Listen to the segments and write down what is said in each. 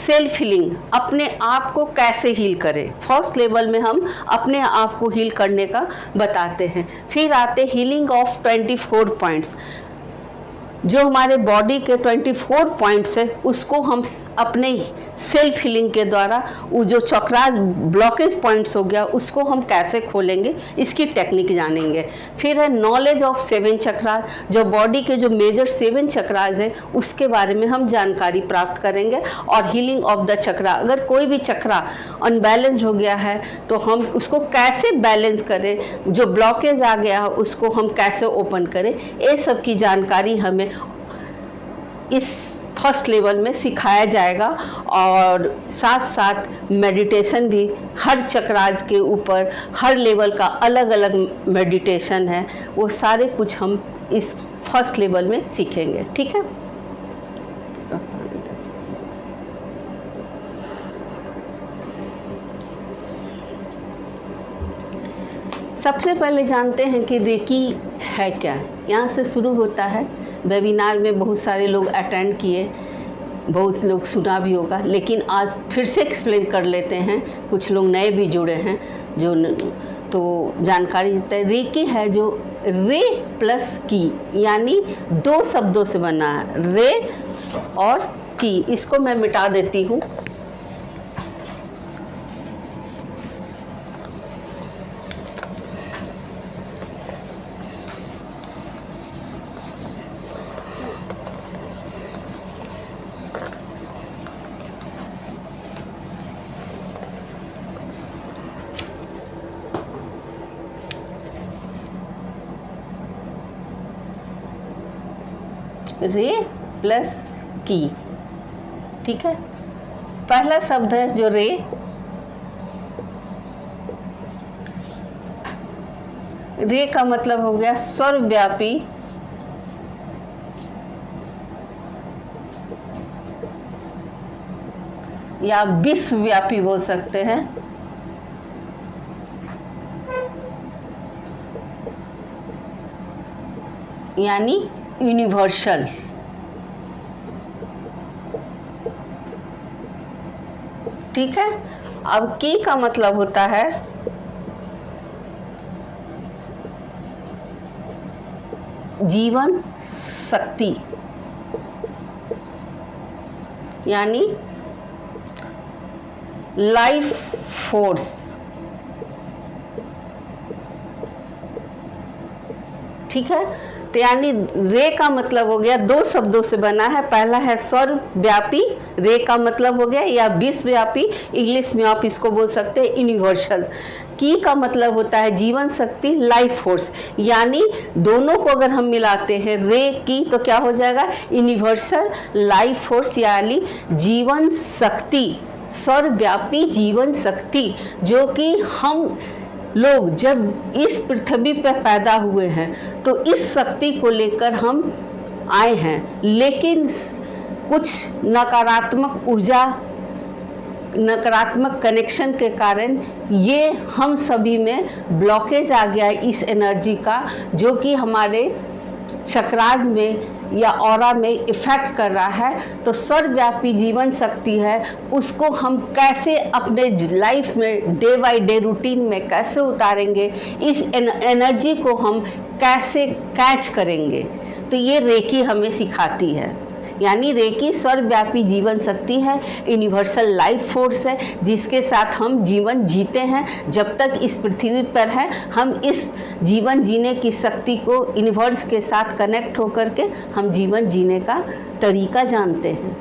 Self healing, अपने आप को कैसे हील करें। फर्स्ट लेवल में हम अपने आप को हील करने का बताते हैं। फिर आते हीलिंग ऑफ 24 पॉइंट्स, जो हमारे बॉडी के 24 पॉइंट्स है उसको हम अपने सेल्फ हीलिंग के द्वारा वो जो चक्रास ब्लॉकेज पॉइंट्स हो गया उसको हम कैसे खोलेंगे, इसकी टेक्निक जानेंगे। फिर है नॉलेज ऑफ 7 चक्रास, जो बॉडी के जो मेजर 7 चक्रास है उसके बारे में हम जानकारी प्राप्त करेंगे। और हीलिंग ऑफ द चक्रा, अगर कोई भी चक्रा अनबैलेंस्ड हो गया है तो हम उसको कैसे बैलेंस करें, जो ब्लॉकेज आ गया है उसको हम कैसे ओपन करें, ये सब की जानकारी हमें इस फर्स्ट लेवल में सिखाया जाएगा। और साथ साथ मेडिटेशन भी, हर चक्रास के ऊपर हर लेवल का अलग अलग मेडिटेशन है, वो सारे कुछ हम इस फर्स्ट लेवल में सीखेंगे। ठीक है। सबसे पहले जानते हैं कि रेकी है क्या। यहाँ से शुरू होता है। वेबिनार में बहुत सारे लोग अटेंड किए, बहुत लोग सुना भी होगा, लेकिन आज फिर से एक्सप्लेन कर लेते हैं। कुछ लोग नए भी जुड़े हैं जो तो जानकारी देते हैं। रेकी है जो रे प्लस की, यानी 2 शब्दों से बना है, रे और की। इसको मैं मिटा देती हूँ। रे प्लस की, ठीक है। पहला शब्द है जो रे, रे का मतलब हो गया सर्वव्यापी, या विश्वव्यापी बोल सकते हैं। यानी यूनिवर्सल। ठीक है। अब की का मतलब होता है जीवन शक्ति, यानी लाइफ फोर्स। ठीक है। तो यानी रे का मतलब हो गया, 2 शब्दों से बना है। पहला है सर्वव्यापी, रे का मतलब हो गया, या विश्वव्यापी, इंग्लिश में आप इसको बोल सकते हैं यूनिवर्सल। की का मतलब होता है जीवन शक्ति, लाइफ फोर्स। यानी दोनों को अगर हम मिलाते हैं रे की तो क्या हो जाएगा, यूनिवर्सल लाइफ फोर्स, यानी जीवन शक्ति, सर्वव्यापी जीवन शक्ति, जो कि हम लोग जब इस पृथ्वी पर पैदा हुए हैं तो इस शक्ति को लेकर हम आए हैं। लेकिन कुछ नकारात्मक ऊर्जा, नकारात्मक कनेक्शन के कारण ये हम सभी में ब्लॉकेज आ गया इस एनर्जी का, जो कि हमारे चक्रास में या ऑरा में इफेक्ट कर रहा है। तो सर्वव्यापी जीवन शक्ति है, उसको हम कैसे अपने लाइफ में डे बाय डे रूटीन में कैसे उतारेंगे, इस एनर्जी को हम कैसे कैच करेंगे, तो ये रेकी हमें सिखाती है। यानी रेकी सर्वव्यापी जीवन शक्ति है, यूनिवर्सल लाइफ फोर्स है, जिसके साथ हम जीवन जीते हैं। जब तक इस पृथ्वी पर है हम इस जीवन जीने की शक्ति को यूनिवर्स के साथ कनेक्ट होकर के हम जीवन जीने का तरीका जानते हैं।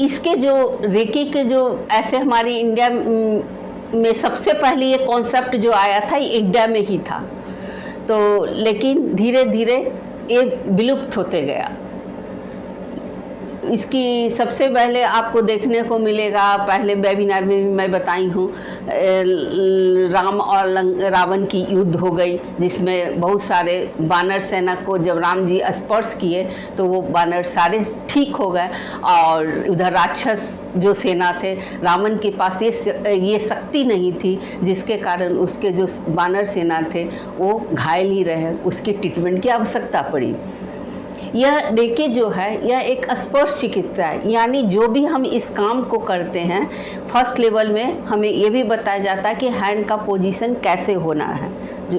इसके जो रेकी के जो ऐसे हमारे इंडिया में सबसे पहले ये कॉन्सेप्ट जो आया था ये इंडिया में ही था, तो लेकिन धीरे धीरे ये विलुप्त होते गया। इसकी सबसे पहले आपको देखने को मिलेगा, पहले वेबिनार में भी मैं बताई हूँ, राम और रावण की युद्ध हो गई, जिसमें बहुत सारे वानर सेना को जब राम जी स्पर्श किए तो वो वानर सारे ठीक हो गए, और उधर राक्षस जो सेना थे, रावण के पास ये शक्ति नहीं थी, जिसके कारण उसके जो वानर सेना थे वो घायल ही रहे, उसकी ट्रीटमेंट की आवश्यकता पड़ी। यह रेकी जो है यह एक स्पर्श चिकित्सा है, यानी जो भी हम इस काम को करते हैं फर्स्ट लेवल में हमें ये भी बताया जाता है कि हैंड का पोजीशन कैसे होना है। जो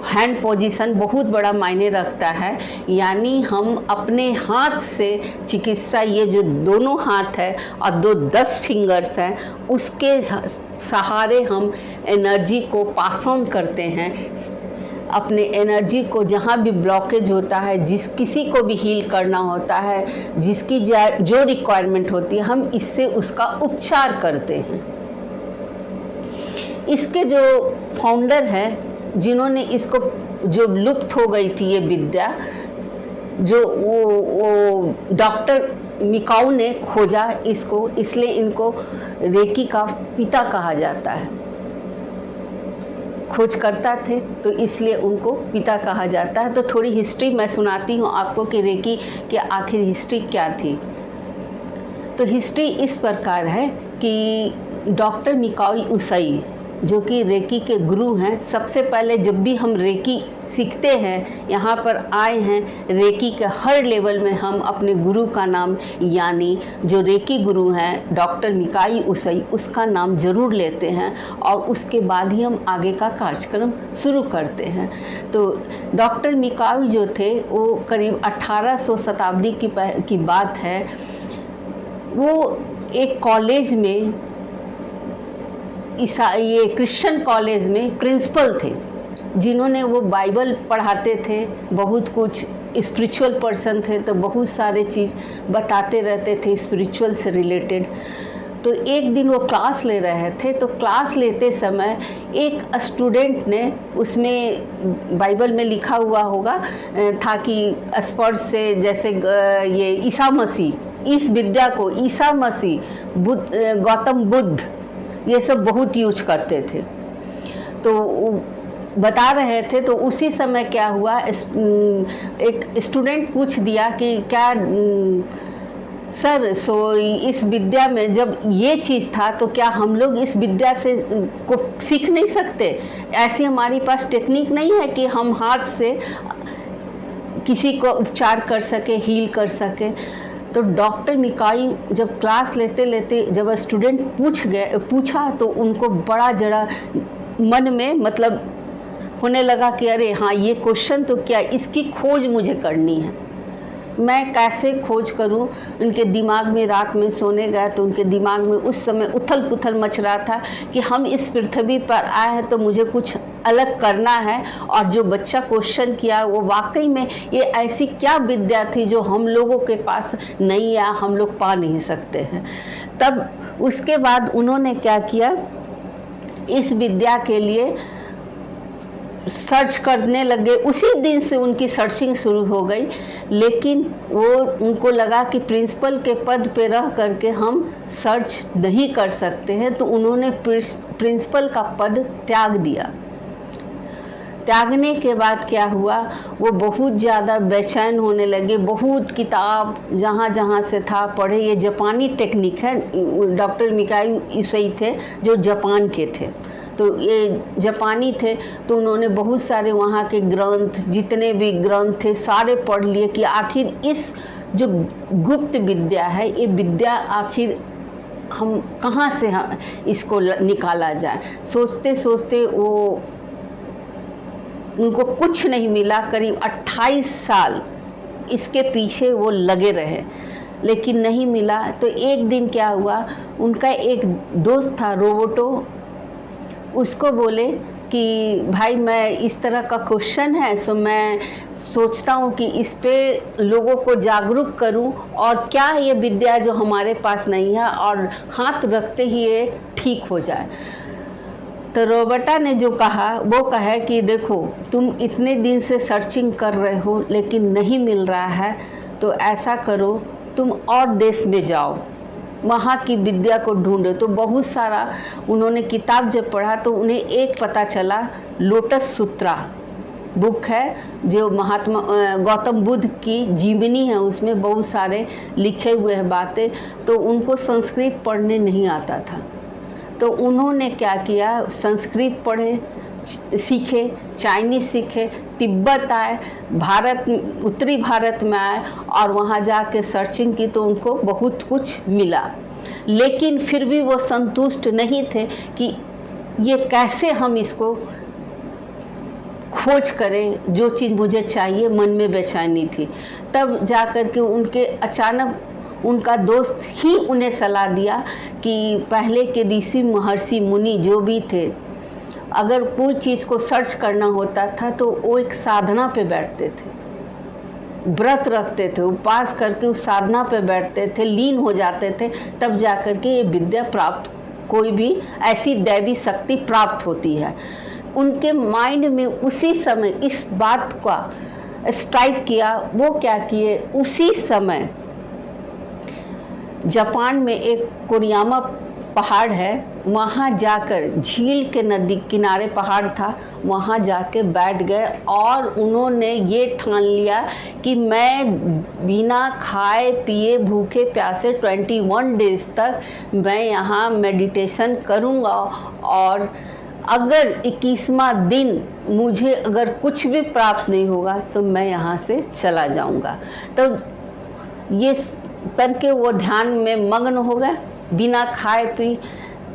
हैंड पोजीशन बहुत बड़ा मायने रखता है, यानी हम अपने हाथ से चिकित्सा, ये जो दोनों हाथ है और 10 फिंगर्स हैं, उसके सहारे हम एनर्जी को पास ऑन करते हैं, अपने एनर्जी को जहाँ भी ब्लॉकेज होता है, किसी को भी हील करना होता है, जिसकी जो रिक्वायरमेंट होती है, हम इससे उसका उपचार करते हैं। इसके जो फाउंडर हैं, जिन्होंने इसको, जो लुप्त हो गई थी ये विद्या, जो वो डॉक्टर मिकाऊ ने खोजा इसको, इसलिए इनको रेकी का पिता कहा जाता है। खोज करता थे तो इसलिए उनको पिता कहा जाता है। तो थोड़ी हिस्ट्री मैं सुनाती हूँ आपको कि रेकी के आखिर हिस्ट्री क्या थी। तो हिस्ट्री इस प्रकार है कि डॉक्टर मिकाऊ उसाई, जो कि रेकी के गुरु हैं, सबसे पहले जब भी हम रेकी सीखते हैं, यहाँ पर आए हैं, रेकी के हर लेवल में हम अपने गुरु का नाम, यानी जो रेकी गुरु हैं डॉक्टर मिकाऊ उसाई, उसका नाम ज़रूर लेते हैं और उसके बाद ही हम आगे का कार्यक्रम शुरू करते हैं। तो डॉक्टर मिकाऊ जो थे वो करीब 1800 शताब्दी की बात है। वो एक कॉलेज में, ये क्रिश्चियन कॉलेज में प्रिंसिपल थे, जिन्होंने वो बाइबल पढ़ाते थे, बहुत कुछ स्पिरिचुअल पर्सन थे, तो बहुत सारे चीज़ बताते रहते थे स्पिरिचुअल से रिलेटेड। तो एक दिन वो क्लास ले रहे थे, तो क्लास लेते समय एक स्टूडेंट ने, उसमें बाइबल में लिखा हुआ होगा था कि स्पर्श से, जैसे ये ईसा मसीह, इस विद्या को ईसा मसीह, गौतम बुद्ध, ये सब बहुत यूज करते थे। तो बता रहे थे, तो उसी समय क्या हुआ, एक स्टूडेंट पूछ दिया कि क्या सर, इस विद्या में जब ये चीज़ था तो क्या हम लोग इस विद्या से को सीख नहीं सकते? ऐसी हमारी पास टेक्निक नहीं है कि हम हाथ से किसी को उपचार कर सके, हील कर सके? तो डॉक्टर मिकाऊ जब क्लास लेते लेते जब स्टूडेंट पूछा तो उनको बड़ा जरा मन में मतलब होने लगा कि अरे हाँ, ये क्वेश्चन तो क्या, इसकी खोज मुझे करनी है, मैं कैसे खोज करूं। उनके दिमाग में, रात में सोने गए तो उनके दिमाग में उस समय उथल पुथल मच रहा था कि हम इस पृथ्वी पर आए हैं तो मुझे कुछ अलग करना है। और जो बच्चा क्वेश्चन किया वो वाकई में ये ऐसी क्या विद्या थी जो हम लोगों के पास नहीं, या हम लोग पा नहीं सकते हैं। तब उसके बाद उन्होंने क्या किया, इस विद्या के लिए सर्च करने लगे। उसी दिन से उनकी सर्चिंग शुरू हो गई, लेकिन उनको लगा कि प्रिंसिपल के पद पे रह करके हम सर्च नहीं कर सकते हैं, तो उन्होंने प्रिंसिपल का पद त्याग दिया। त्यागने के बाद क्या हुआ, वो बहुत ज़्यादा बेचैन होने लगे, बहुत किताब जहाँ जहाँ से था पढ़े। ये जापानी टेक्निक है, डॉक्टर मिकाऊ उसाई थे जो जापान के थे, तो ये जापानी थे, तो उन्होंने बहुत सारे वहाँ के ग्रंथ, जितने भी ग्रंथ थे सारे पढ़ लिए कि आखिर इस जो गुप्त विद्या है, ये विद्या आखिर हम कहाँ से इसको निकाला जाए। सोचते सोचते उनको कुछ नहीं मिला, करीब 28 साल इसके पीछे वो लगे रहे, लेकिन नहीं मिला। तो एक दिन क्या हुआ, उनका एक दोस्त था रोबोटो, उसको बोले कि भाई मैं इस तरह का क्वेश्चन है, सो मैं सोचता हूँ कि इस पे लोगों को जागरूक करूँ, और क्या ये विद्या जो हमारे पास नहीं है और हाथ रखते ही ये ठीक हो जाए। तो रोबोटा ने जो कहा वो कहा कि देखो, तुम इतने दिन से सर्चिंग कर रहे हो लेकिन नहीं मिल रहा है, तो ऐसा करो तुम और देश में जाओ, वहाँ की विद्या को ढूंढो। तो बहुत सारा उन्होंने किताब जब पढ़ा तो उन्हें एक पता चला, लोटस सूत्रा बुक है जो महात्मा गौतम बुद्ध की जीवनी है, उसमें बहुत सारे लिखे हुए हैं बातें। तो उनको संस्कृत पढ़ने नहीं आता था, तो उन्होंने क्या किया, संस्कृत पढ़े, सीखे, चाइनीज़ सीखे, तिब्बत आए, भारत, उत्तरी भारत में आए और वहाँ जाके सर्चिंग की तो उनको बहुत कुछ मिला। लेकिन फिर भी वो संतुष्ट नहीं थे कि ये कैसे हम इसको खोज करें, जो चीज़ मुझे चाहिए, मन में बेचैनी थी। तब जा कर के उनके अचानक उनका दोस्त ही उन्हें सलाह दिया कि पहले के ऋषि महर्षि मुनि जो भी थे, अगर कोई चीज़ को सर्च करना होता था तो वो एक साधना पे बैठते थे, व्रत रखते थे, उपवास करके उस साधना पे बैठते थे, लीन हो जाते थे, तब जा कर के ये विद्या प्राप्त, कोई भी ऐसी दैवी शक्ति प्राप्त होती है। उनके माइंड में उसी समय इस बात का स्ट्राइक किया। वो क्या किए, उसी समय जापान में एक कोरियामा पहाड़ है, वहाँ जाकर, झील के नदी किनारे पहाड़ था, वहाँ जाके बैठ गए और उन्होंने ये ठान लिया कि मैं बिना खाए पिए भूखे प्यासे 21 डेज तक मैं यहाँ मेडिटेशन करूँगा और अगर 21वां दिन मुझे अगर कुछ भी प्राप्त नहीं होगा तो मैं यहाँ से चला जाऊँगा। तो ये करके वो ध्यान में मग्न हो गए, बिना खाए पी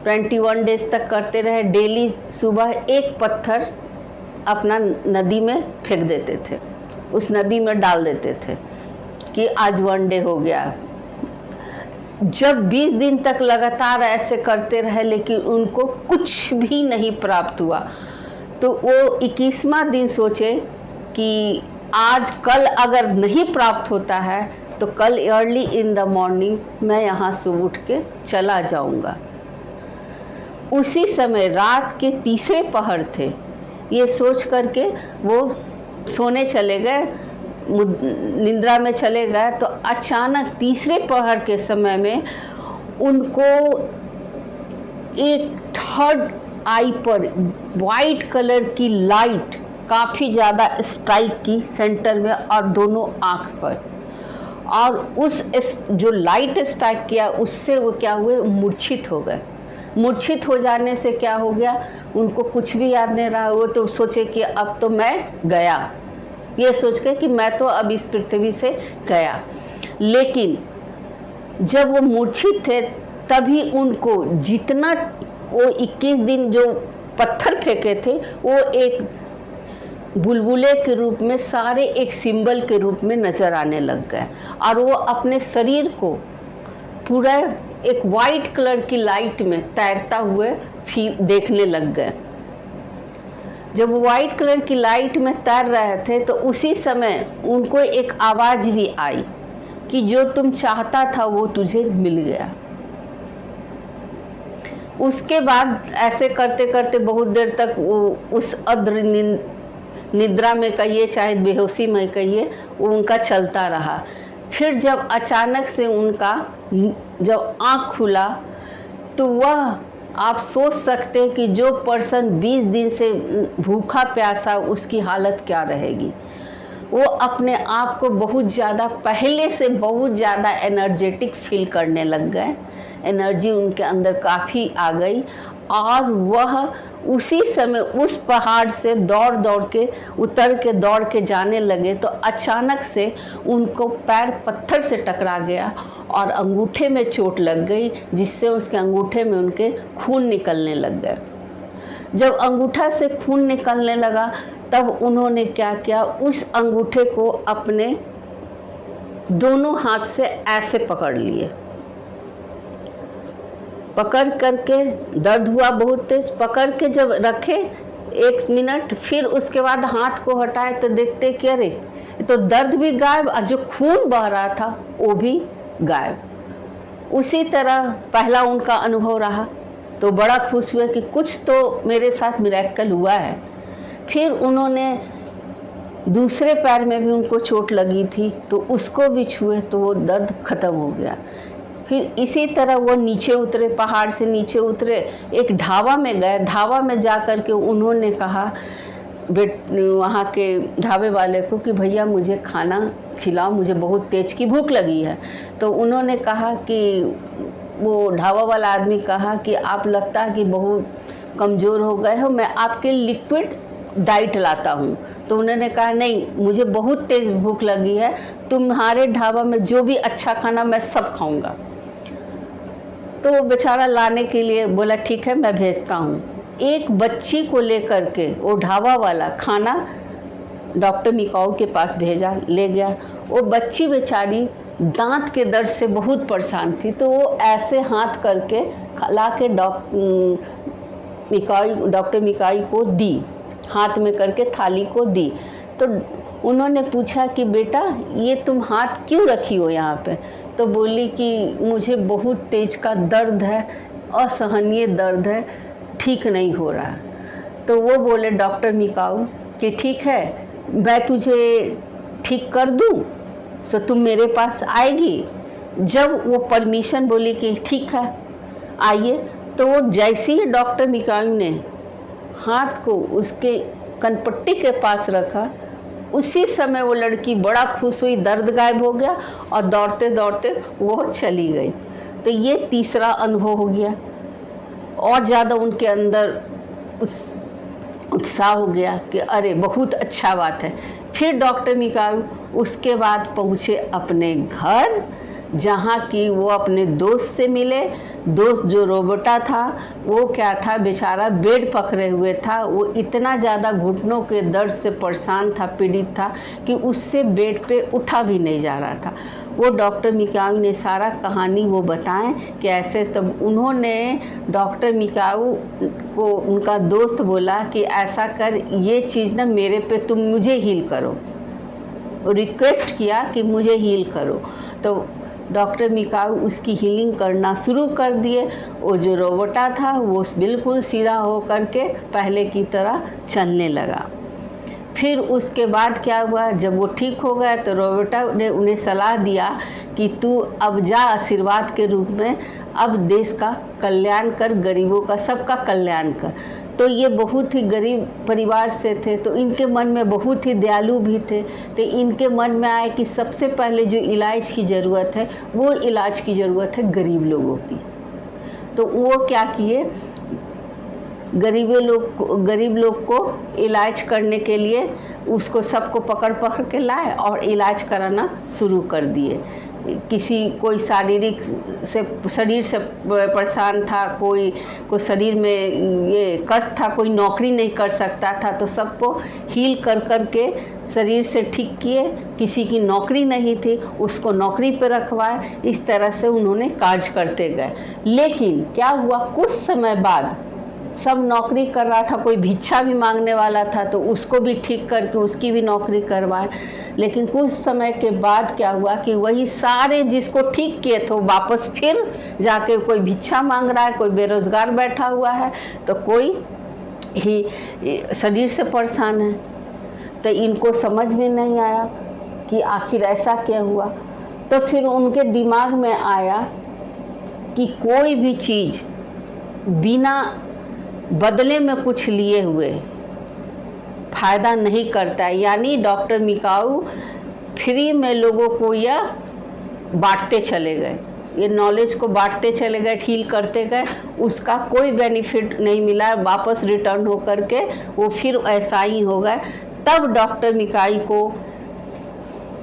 21 डेज तक करते रहे। डेली सुबह एक पत्थर अपना नदी में फेंक देते थे, उस नदी में डाल देते थे कि आज 1 डे हो गया। जब 20 दिन तक लगातार ऐसे करते रहे लेकिन उनको कुछ भी नहीं प्राप्त हुआ, तो वो 21वां दिन सोचे कि आज कल अगर नहीं प्राप्त होता है तो कल अर्ली इन द मॉर्निंग मैं यहाँ से उठ के चला जाऊँगा। उसी समय रात के तीसरे पहर थे, ये सोच करके वो सोने चले गए, निद्रा में चले गए। तो अचानक तीसरे पहर के समय में उनको एक थर्ड आई पर वाइट कलर की लाइट काफ़ी ज़्यादा स्ट्राइक की सेंटर में और दोनों आँख पर, और उस जो लाइट स्ट्राइक किया उससे वो क्या हुए, मूर्छित हो गए। मूर्छित हो जाने से क्या हो गया, उनको कुछ भी याद नहीं रहा। वो तो सोचे कि अब तो मैं गया, ये सोच के कि मैं तो अब इस पृथ्वी से गया। लेकिन जब वो मूर्छित थे तभी उनको जितना वो 21 दिन जो पत्थर फेंके थे वो एक बुलबुले के रूप में, सारे एक सिंबल के रूप में नज़र आने लग गए और वो अपने शरीर को पूरा एक वाइट कलर की लाइट में तैरता हुए देखने लग गए। जब वो वाइट कलर की लाइट में तैर रहे थे तो उसी समय उनको एक आवाज़ भी आई कि जो तुम चाहता था वो तुझे मिल गया। उसके बाद ऐसे करते करते बहुत देर तक वो उस अद्र निद्रा में कहिए चाहे बेहोशी में कहिए, वो उनका चलता रहा। फिर जब अचानक से उनका जब आँख खुला तो वह, आप सोच सकते हैं कि जो पर्सन 20 दिन से भूखा प्यासा उसकी हालत क्या रहेगी। वो अपने आप को बहुत ज़्यादा, पहले से बहुत ज़्यादा एनर्जेटिक फील करने लग गए, एनर्जी उनके अंदर काफ़ी आ गई और वह उसी समय उस पहाड़ से दौड़ दौड़ के उतर के दौड़ के जाने लगे। तो अचानक से उनको पैर पत्थर से टकरा गया और अंगूठे में चोट लग गई, जिससे उसके अंगूठे में उनके खून निकलने लग गए। जब अंगूठा से खून निकलने लगा तब उन्होंने क्या किया, उस अंगूठे को अपने दोनों हाथ से ऐसे पकड़ लिए, पकड़ करके, दर्द हुआ बहुत तेज, पकड़ के जब रखे 1 मिनट, फिर उसके बाद हाथ को हटाए तो देखते कि अरे तो दर्द भी गायब और जो खून बह रहा था वो भी गायब। उसी तरह पहला उनका अनुभव रहा तो बड़ा खुश हुए कि कुछ तो मेरे साथ मिरेकल हुआ है। फिर उन्होंने दूसरे पैर में भी उनको चोट लगी थी, तो उसको भी छुए तो वो दर्द ख़त्म हो गया। फिर इसी तरह वो नीचे उतरे, पहाड़ से नीचे उतरे, एक ढाबा में गए। ढाबा में जा कर के उन्होंने कहा वहाँ के ढाबे वाले को कि भैया मुझे खाना खिलाओ, मुझे बहुत तेज की भूख लगी है। तो उन्होंने कहा कि वो ढाबा वाला आदमी कहा कि आप लगता है कि बहुत कमज़ोर हो गए हो, मैं आपके लिक्विड डाइट लाता हूँ। तो उन्होंने कहा नहीं, मुझे बहुत तेज़ भूख लगी है, तुम्हारे ढाबा में जो भी अच्छा खाना मैं सब खाऊंगा। तो वो बेचारा लाने के लिए बोला ठीक है मैं भेजता हूँ। एक बच्ची को लेकर के वो ढाबा वाला खाना डॉक्टर मिकाऊ के पास भेजा, ले गया। वो बच्ची बेचारी दांत के दर्द से बहुत परेशान थी, तो वो ऐसे हाथ करके ला के डॉक्टर मिकाई को दी, हाथ में करके थाली को दी। तो उन्होंने पूछा कि बेटा ये तुम हाथ क्यों रखी हो यहाँ पे? तो बोली कि मुझे बहुत तेज का दर्द है, असहनीय दर्द है, ठीक नहीं हो रहा। तो वो बोले डॉक्टर मिकाऊ कि ठीक है मैं तुझे ठीक कर दूँ, सो तुम मेरे पास आएगी। जब वो परमिशन बोली कि ठीक है आइए, तो वो जैसे ही डॉक्टर मिकाऊ ने हाथ को उसके कनपट्टी के पास रखा, उसी समय वो लड़की बड़ा खुश हुई, दर्द गायब हो गया और दौड़ते दौड़ते वो चली गई। तो ये तीसरा अनुभव हो गया, और ज़्यादा उनके अंदर उस उत्साह हो गया कि अरे बहुत अच्छा बात है। फिर डॉक्टर मिकाऊ उसके बाद पहुँचे अपने घर, जहाँ कि वो अपने दोस्त से मिले। दोस्त जो रोबोटा था वो क्या था, बेचारा बेड पकड़े हुए था। वो इतना ज़्यादा घुटनों के दर्द से परेशान था, पीड़ित था कि उससे बेड पे उठा भी नहीं जा रहा था। वो डॉक्टर मिकाऊ ने सारा कहानी वो बताएं कि ऐसे। तब उन्होंने डॉक्टर मिकाऊ को उनका दोस्त बोला कि ऐसा कर, ये चीज़ ना मेरे पे तुम मुझे हील करो, रिक्वेस्ट किया कि मुझे हील करो। तो डॉक्टर मिकाऊ उसकी हीलिंग करना शुरू कर दिए। वो जो रोबोटा था वो बिल्कुल सीधा हो करके पहले की तरह चलने लगा। फिर उसके बाद क्या हुआ, जब वो ठीक हो गया तो रोबोटा ने उन्हें सलाह दिया कि तू अब जा आशीर्वाद के रूप में, अब देश का कल्याण कर, गरीबों का सबका कल्याण कर। तो ये बहुत ही गरीब परिवार से थे, तो इनके मन में बहुत ही दयालु भी थे। तो इनके मन में आया कि सबसे पहले जो इलाज की ज़रूरत है वो इलाज की ज़रूरत है गरीब लोगों की। तो वो क्या किए, गरीब लोग को इलाज करने के लिए उसको सबको पकड़ पकड़ के लाए और इलाज कराना शुरू कर दिए। कोई शरीर से परेशान था, कोई शरीर में ये कष्ट था, कोई नौकरी नहीं कर सकता था, तो सबको हील कर कर के शरीर से ठीक किए। किसी की नौकरी नहीं थी, उसको नौकरी पर रखवाए। इस तरह से उन्होंने कार्य करते गए। लेकिन क्या हुआ, कुछ समय बाद सब नौकरी कर रहा था, कोई भिक्षा भी मांगने वाला था तो उसको भी ठीक करके उसकी भी नौकरी करवाए। लेकिन कुछ समय के बाद क्या हुआ कि वही सारे जिसको ठीक किए थे वापस फिर जाके कोई भिक्षा मांग रहा है, कोई बेरोजगार बैठा हुआ है, तो कोई ही शरीर से परेशान है। तो इनको समझ में नहीं आया कि आखिर ऐसा क्या हुआ। तो फिर उनके दिमाग में आया कि कोई भी चीज़ बिना बदले में कुछ लिए हुए फायदा नहीं करता है। यानी डॉक्टर मिकाऊ फ्री में लोगों को यह बांटते चले गए, ये नॉलेज को बांटते चले गए, हील करते गए, उसका कोई बेनिफिट नहीं मिला। वापस रिटर्न हो करके वो फिर ऐसा ही हो गए। तब डॉक्टर मिकाई को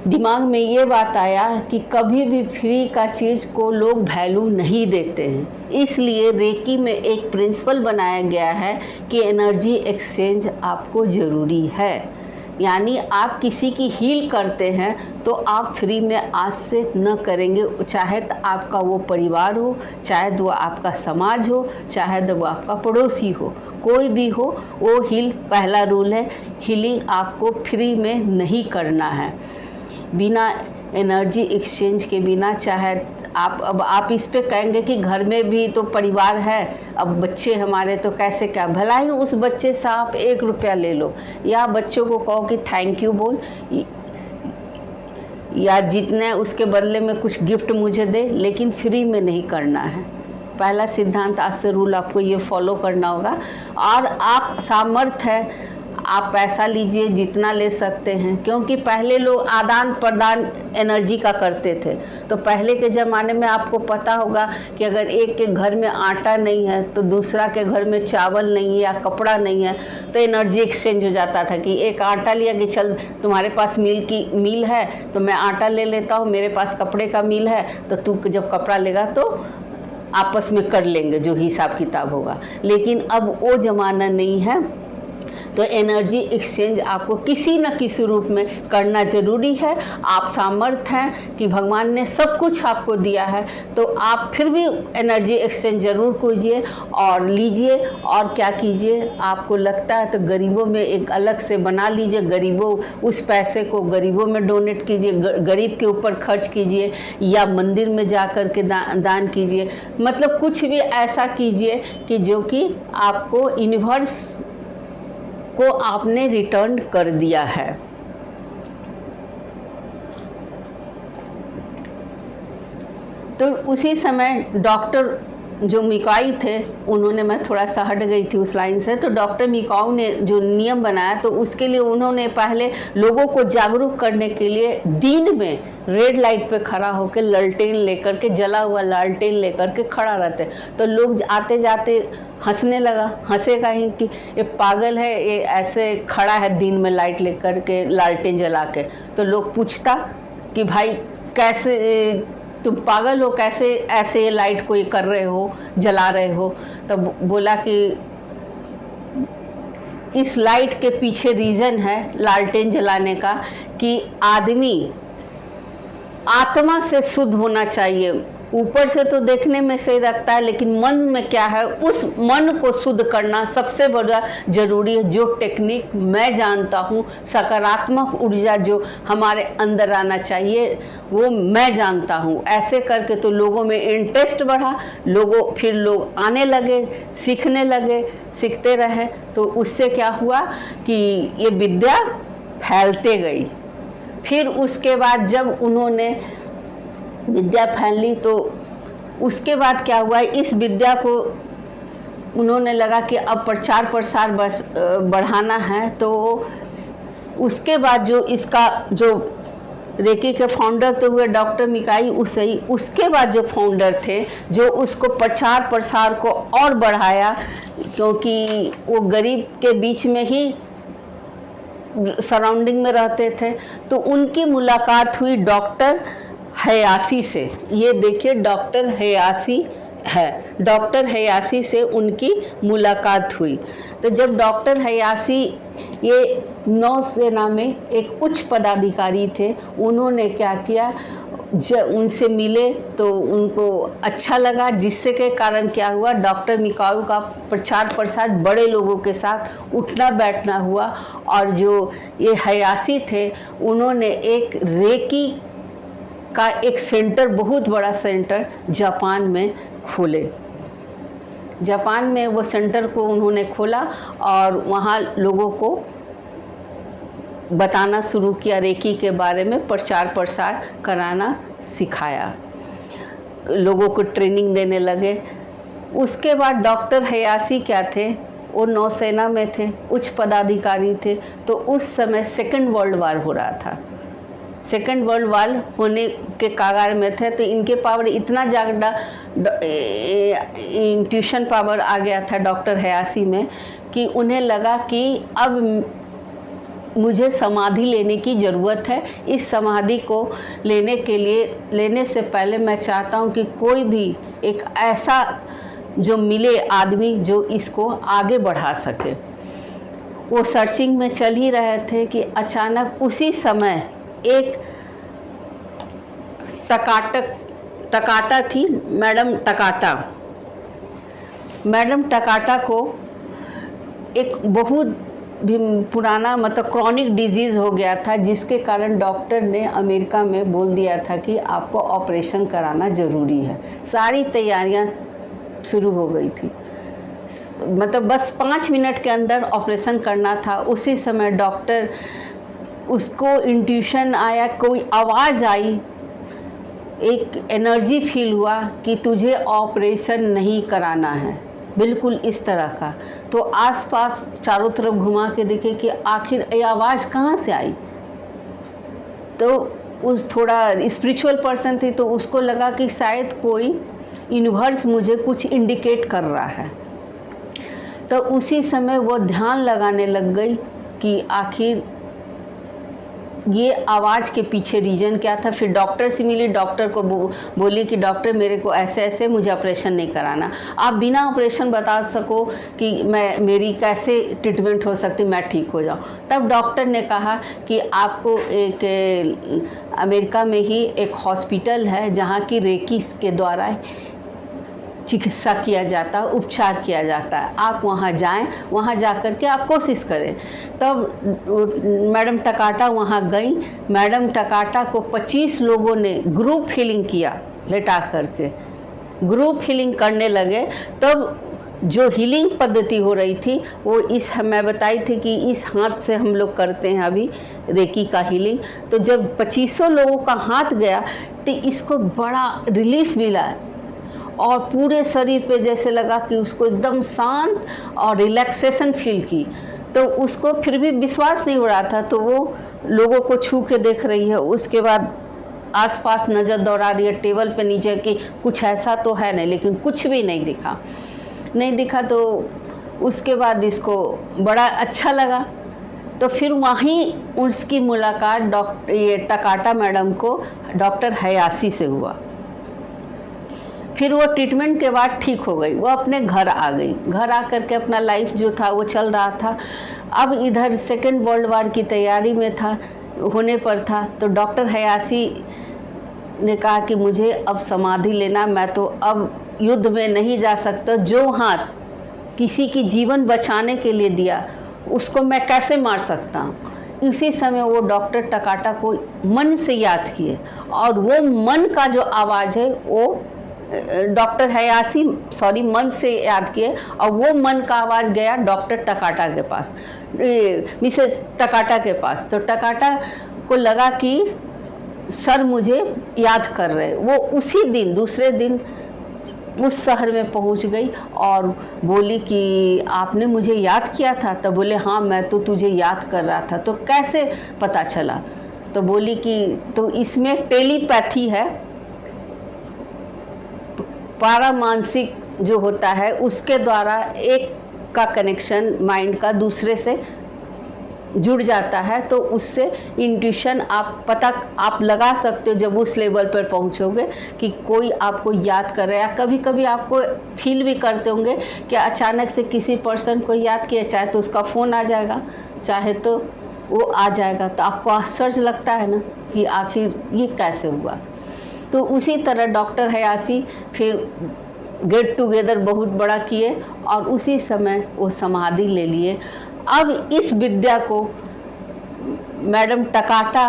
दिमाग में ये बात आया कि कभी भी फ्री का चीज़ को लोग वैल्यू नहीं देते हैं। इसलिए रेकी में एक प्रिंसिपल बनाया गया है कि एनर्जी एक्सचेंज आपको ज़रूरी है। यानी आप किसी की हील करते हैं तो आप फ्री में आज से न करेंगे, चाहे तो आपका वो परिवार हो, चाहे वो आपका समाज हो, चाहे वो आपका पड़ोसी हो, कोई भी हो, वो हील पहला रूल है। हीलिंग आपको फ्री में नहीं करना है। बिना एनर्जी एक्सचेंज के बिना, चाहे आप इस पे कहेंगे कि घर में भी तो परिवार है, अब बच्चे हमारे तो कैसे क्या, भला ही उस बच्चे से आप 1 रुपया ले लो, या बच्चों को कहो कि थैंक यू बोल, या जितने उसके बदले में कुछ गिफ्ट मुझे दे, लेकिन फ्री में नहीं करना है। पहला सिद्धांत, आज से रूल आपको ये फॉलो करना होगा। और आप सामर्थ्य है, आप पैसा लीजिए जितना ले सकते हैं, क्योंकि पहले लोग आदान प्रदान एनर्जी का करते थे। तो पहले के ज़माने में आपको पता होगा कि अगर एक के घर में आटा नहीं है तो दूसरा के घर में चावल नहीं है या कपड़ा नहीं है, तो एनर्जी एक्सचेंज हो जाता था कि एक आटा लिया कि चल तुम्हारे पास मिल है तो मैं आटा ले लेता हूँ, मेरे पास कपड़े का मिल है तो तू जब कपड़ा लेगा तो आपस में कर लेंगे जो हिसाब किताब होगा। लेकिन अब वो ज़माना नहीं है, तो एनर्जी एक्सचेंज आपको किसी न किसी रूप में करना ज़रूरी है। आप सामर्थ्य हैं कि भगवान ने सब कुछ आपको दिया है, तो आप फिर भी एनर्जी एक्सचेंज ज़रूर कीजिए और लीजिए। और क्या कीजिए, आपको लगता है तो गरीबों में एक अलग से बना लीजिए, गरीबों उस पैसे को गरीबों में डोनेट कीजिए, गरीब के ऊपर खर्च कीजिए, या मंदिर में जा कर के दान कीजिए। मतलब कुछ भी ऐसा कीजिए कि जो कि आपको यूनिवर्स को आपने रिटर्न कर दिया है। तो उसी समय डॉक्टर जो मिकाई थे, उन्होंने, मैं थोड़ा सा हट गई थी उस लाइन से, तो डॉक्टर मिकाऊ ने जो नियम बनाया, तो उसके लिए उन्होंने पहले लोगों को जागरूक करने के लिए दिन में रेड लाइट पे खड़ा होकर लालटेन लेकर के, जला हुआ लालटेन लेकर के खड़ा रहते। तो लोग आते जाते हंसेगा ही कि ये पागल है, ये ऐसे खड़ा है दिन में लाइट लेकर के, लालटेन जला के। तो लोग पूछता कि भाई कैसे तुम पागल हो, कैसे ऐसे ये लाइट को ये कर रहे हो, जला रहे हो। तो बोला कि इस लाइट के पीछे रीज़न है लालटेन जलाने का कि आदमी आत्मा से शुद्ध होना चाहिए। ऊपर से तो देखने में सही लगता है, लेकिन मन में क्या है, उस मन को शुद्ध करना सबसे बड़ा जरूरी है। जो टेक्निक मैं जानता हूँ, सकारात्मक ऊर्जा जो हमारे अंदर आना चाहिए, वो मैं जानता हूँ। ऐसे करके तो लोगों में इंटरेस्ट बढ़ा, फिर लोग आने लगे, सीखने लगे, सीखते रहे। तो उससे क्या हुआ कि ये विद्या फैलते गई। फिर उसके बाद जब उन्होंने विद्या फैल ली, तो उसके बाद क्या हुआ, इस विद्या को उन्होंने लगा कि अब प्रचार प्रसार बढ़ाना है। तो उसके बाद जो इसका जो रेकी के फाउंडर तो हुए डॉक्टर मिकाई, उसके बाद जो फाउंडर थे, जो उसको प्रचार प्रसार को और बढ़ाया, क्योंकि वो गरीब के बीच में ही सराउंडिंग में रहते थे। तो उनकी मुलाकात हुई डॉक्टर हयासी से। ये देखिए डॉक्टर हयासी है, डॉक्टर हयासी से उनकी मुलाकात हुई। तो जब डॉक्टर हयासी ये नौसेना में एक उच्च पदाधिकारी थे, उन्होंने क्या किया, जब उनसे मिले तो उनको अच्छा लगा, जिससे के कारण क्या हुआ, डॉक्टर मिकाऊ का प्रचार प्रसार बड़े लोगों के साथ उठना बैठना हुआ। और जो ये हयासी थे, उन्होंने एक रेकी का एक सेंटर, बहुत बड़ा सेंटर जापान में खोले। जापान में वो सेंटर को उन्होंने खोला और वहाँ लोगों को बताना शुरू किया, रेकी के बारे में प्रचार प्रसार कराना सिखाया, लोगों को ट्रेनिंग देने लगे। उसके बाद डॉक्टर हयासी क्या थे, वो नौसेना में थे, उच्च पदाधिकारी थे। तो उस समय सेकेंड वर्ल्ड वार हो रहा था, सेकेंड वर्ल्ड वार होने के कगार में थे। तो इनके पावर इतना ज़्यादा इंट्यूशन पावर आ गया था डॉक्टर हयासी में कि उन्हें लगा कि अब मुझे समाधि लेने की ज़रूरत है। इस समाधि को लेने से पहले मैं चाहता हूँ कि कोई भी एक ऐसा जो मिले आदमी जो इसको आगे बढ़ा सके। वो सर्चिंग में चल ही रहे थे कि अचानक उसी समय एक टकाटा थी, मैडम टकाटा को एक बहुत भी पुराना मतलब क्रॉनिक डिजीज़ हो गया था, जिसके कारण डॉक्टर ने अमेरिका में बोल दिया था कि आपको ऑपरेशन कराना ज़रूरी है। सारी तैयारियां शुरू हो गई थी, मतलब बस 5 मिनट के अंदर ऑपरेशन करना था। उसी समय डॉक्टर उसको इंट्यूशन आया, कोई आवाज़ आई, एक एनर्जी फील हुआ कि तुझे ऑपरेशन नहीं कराना है, बिल्कुल इस तरह का। तो आसपास चारों तरफ घुमा के देखे कि आखिर ये आवाज़ कहाँ से आई। तो उस थोड़ा स्पिरिचुअल पर्सन थी, तो उसको लगा कि शायद कोई यूनिवर्स मुझे कुछ इंडिकेट कर रहा है। तो उसी समय वो ध्यान लगाने लग गई कि आखिर ये आवाज़ के पीछे रीज़न क्या था। फिर डॉक्टर से मिली, डॉक्टर को बोली कि डॉक्टर मेरे को ऐसे ऐसे, मुझे ऑपरेशन नहीं कराना, आप बिना ऑपरेशन बता सको कि मेरी कैसे ट्रीटमेंट हो सकती, मैं ठीक हो जाऊँ। तब डॉक्टर ने कहा कि आपको एक अमेरिका में ही एक हॉस्पिटल है जहाँ की रेकी के द्वारा चिकित्सा किया जाता है, उपचार किया जाता है, आप वहाँ जाएं, वहाँ जा कर के आप कोशिश करें। तब मैडम टकाटा वहाँ गई। मैडम टकाटा को 25 लोगों ने ग्रुप हीलिंग किया, लेटा करके ग्रुप हीलिंग करने लगे। तब जो हीलिंग पद्धति हो रही थी वो मैं बताई थी कि इस हाथ से हम लोग करते हैं अभी रेकी का हीलिंग। तो जब 2500 लोगों का हाथ गया तो इसको बड़ा रिलीफ मिला और पूरे शरीर पे जैसे लगा कि उसको एकदम शांत और रिलैक्सेशन फील की। तो उसको फिर भी विश्वास नहीं हो रहा था, तो वो लोगों को छू के देख रही है। उसके बाद आसपास नज़र दौड़ा रही है टेबल पे नीचे कि कुछ ऐसा तो है नहीं, लेकिन कुछ भी नहीं दिखा। तो उसके बाद इसको बड़ा अच्छा लगा। तो फिर वहीं उसकी मुलाकात ये टकाटा मैडम को डॉक्टर हयासी से हुआ। फिर वो ट्रीटमेंट के बाद ठीक हो गई, वो अपने घर आ गई। घर आ कर के अपना लाइफ जो था वो चल रहा था। अब इधर सेकेंड वर्ल्ड वार की तैयारी में होने पर था। तो डॉक्टर हयासी ने कहा कि मुझे अब समाधि लेना, मैं तो अब युद्ध में नहीं जा सकता। जो हाथ किसी की जीवन बचाने के लिए दिया उसको मैं कैसे मार सकता हूँ। इसी समय वो डॉक्टर टकाटा को मन से याद किए, और वो मन का जो आवाज़ है वो डॉक्टर हयासी मन से याद किए, और वो मन का आवाज़ गया डॉक्टर टकाटा के पास, मिसेस टकाटा के पास। तो टकाटा को लगा कि सर मुझे याद कर रहे। वो उसी दिन दूसरे दिन उस शहर में पहुंच गई और बोली कि आपने मुझे याद किया था। तो बोले हाँ, मैं तो तुझे याद कर रहा था। तो कैसे पता चला? तो बोली कि तो इसमें टेलीपैथी है, पारामानसिक जो होता है उसके द्वारा एक का कनेक्शन माइंड का दूसरे से जुड़ जाता है। तो उससे इंट्यूशन आप लगा सकते हो जब उस लेवल पर पहुंचोगे कि कोई आपको याद कर रहा है। कभी कभी आपको फील भी करते होंगे कि अचानक से किसी पर्सन को याद किया, चाहे तो उसका फ़ोन आ जाएगा, चाहे तो वो आ जाएगा। तो आपको आश्चर्य लगता है ना कि आखिर ये कैसे हुआ। तो उसी तरह डॉक्टर हयासी फिर गेट टुगेदर बहुत बड़ा किए और उसी समय वो समाधि ले लिए। अब इस विद्या को मैडम टकाटा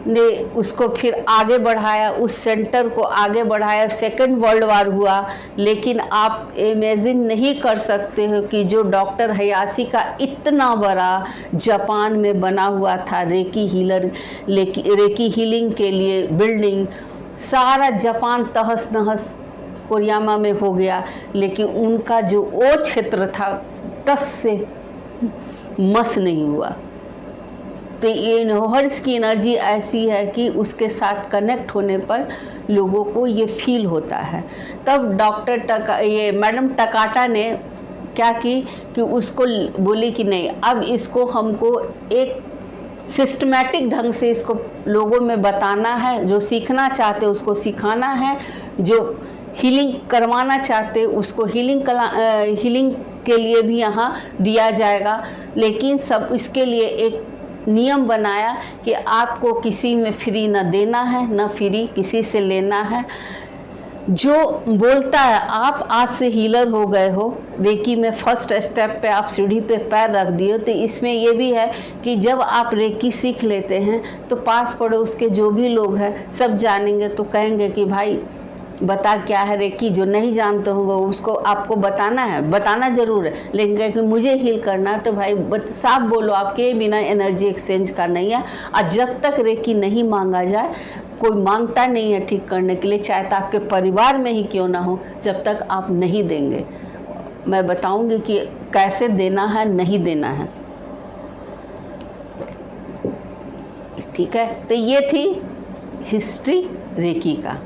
ने उसको फिर आगे बढ़ाया, उस सेंटर को आगे बढ़ाया। सेकेंड वर्ल्ड वार हुआ, लेकिन आप इमेजिन नहीं कर सकते हो कि जो डॉक्टर हयासी का इतना बड़ा जापान में बना हुआ था रेकी हीलिंग के लिए बिल्डिंग, सारा जापान तहस नहस कोरियामा में हो गया, लेकिन उनका जो वो क्षेत्र था टस से मस नहीं हुआ। तो ये यूनिवर्स की एनर्जी ऐसी है कि उसके साथ कनेक्ट होने पर लोगों को ये फील होता है। तब ये मैडम टकाटा ने क्या की कि उसको बोली कि नहीं, अब इसको हमको एक सिस्टमैटिक ढंग से इसको लोगों में बताना है। जो सीखना चाहते उसको सिखाना है, जो हीलिंग करवाना चाहते उसको हीलिंग के लिए भी यहाँ दिया जाएगा। लेकिन सब इसके लिए एक नियम बनाया कि आपको किसी में फ्री न देना है, न फ्री किसी से लेना है। जो बोलता है आप आज से हीलर हो गए हो, रेकी में फर्स्ट स्टेप पे आप सीढ़ी पे पैर रख दिए, तो इसमें ये भी है कि जब आप रेकी सीख लेते हैं तो पास पड़ोस के जो भी लोग हैं सब जानेंगे, तो कहेंगे कि भाई बता क्या है रेकी। जो नहीं जानते होंगे उसको आपको बताना है, बताना ज़रूर है, लेकिन कहे कि मुझे हील करना है तो भाई साफ बोलो, आपके बिना एनर्जी एक्सचेंज का नहीं है। और जब तक रेकी नहीं मांगा जाए, कोई मांगता नहीं है ठीक करने के लिए, चाहे तो आपके परिवार में ही क्यों ना हो, जब तक आप नहीं देंगे। मैं बताऊंगी कि कैसे देना है, नहीं देना है। ठीक है, तो ये थी हिस्ट्री रेकी का।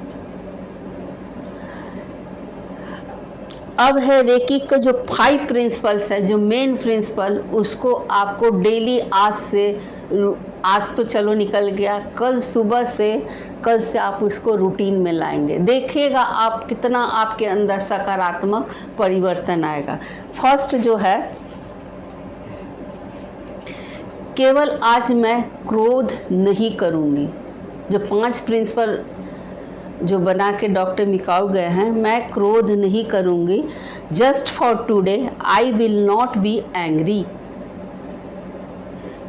अब है रेकी का जो 5 प्रिंसिपल्स है, जो मेन प्रिंसिपल, उसको आपको डेली आज तो चलो निकल गया, कल से आप उसको रूटीन में लाएंगे। देखिएगा आप कितना आपके अंदर सकारात्मक परिवर्तन आएगा। फर्स्ट जो है, केवल आज मैं क्रोध नहीं करूँगी। जो 5 प्रिंसिपल जो बना के डॉक्टर मिकाऊ गए हैं, मैं क्रोध नहीं करूँगी। Just for today I will not be angry.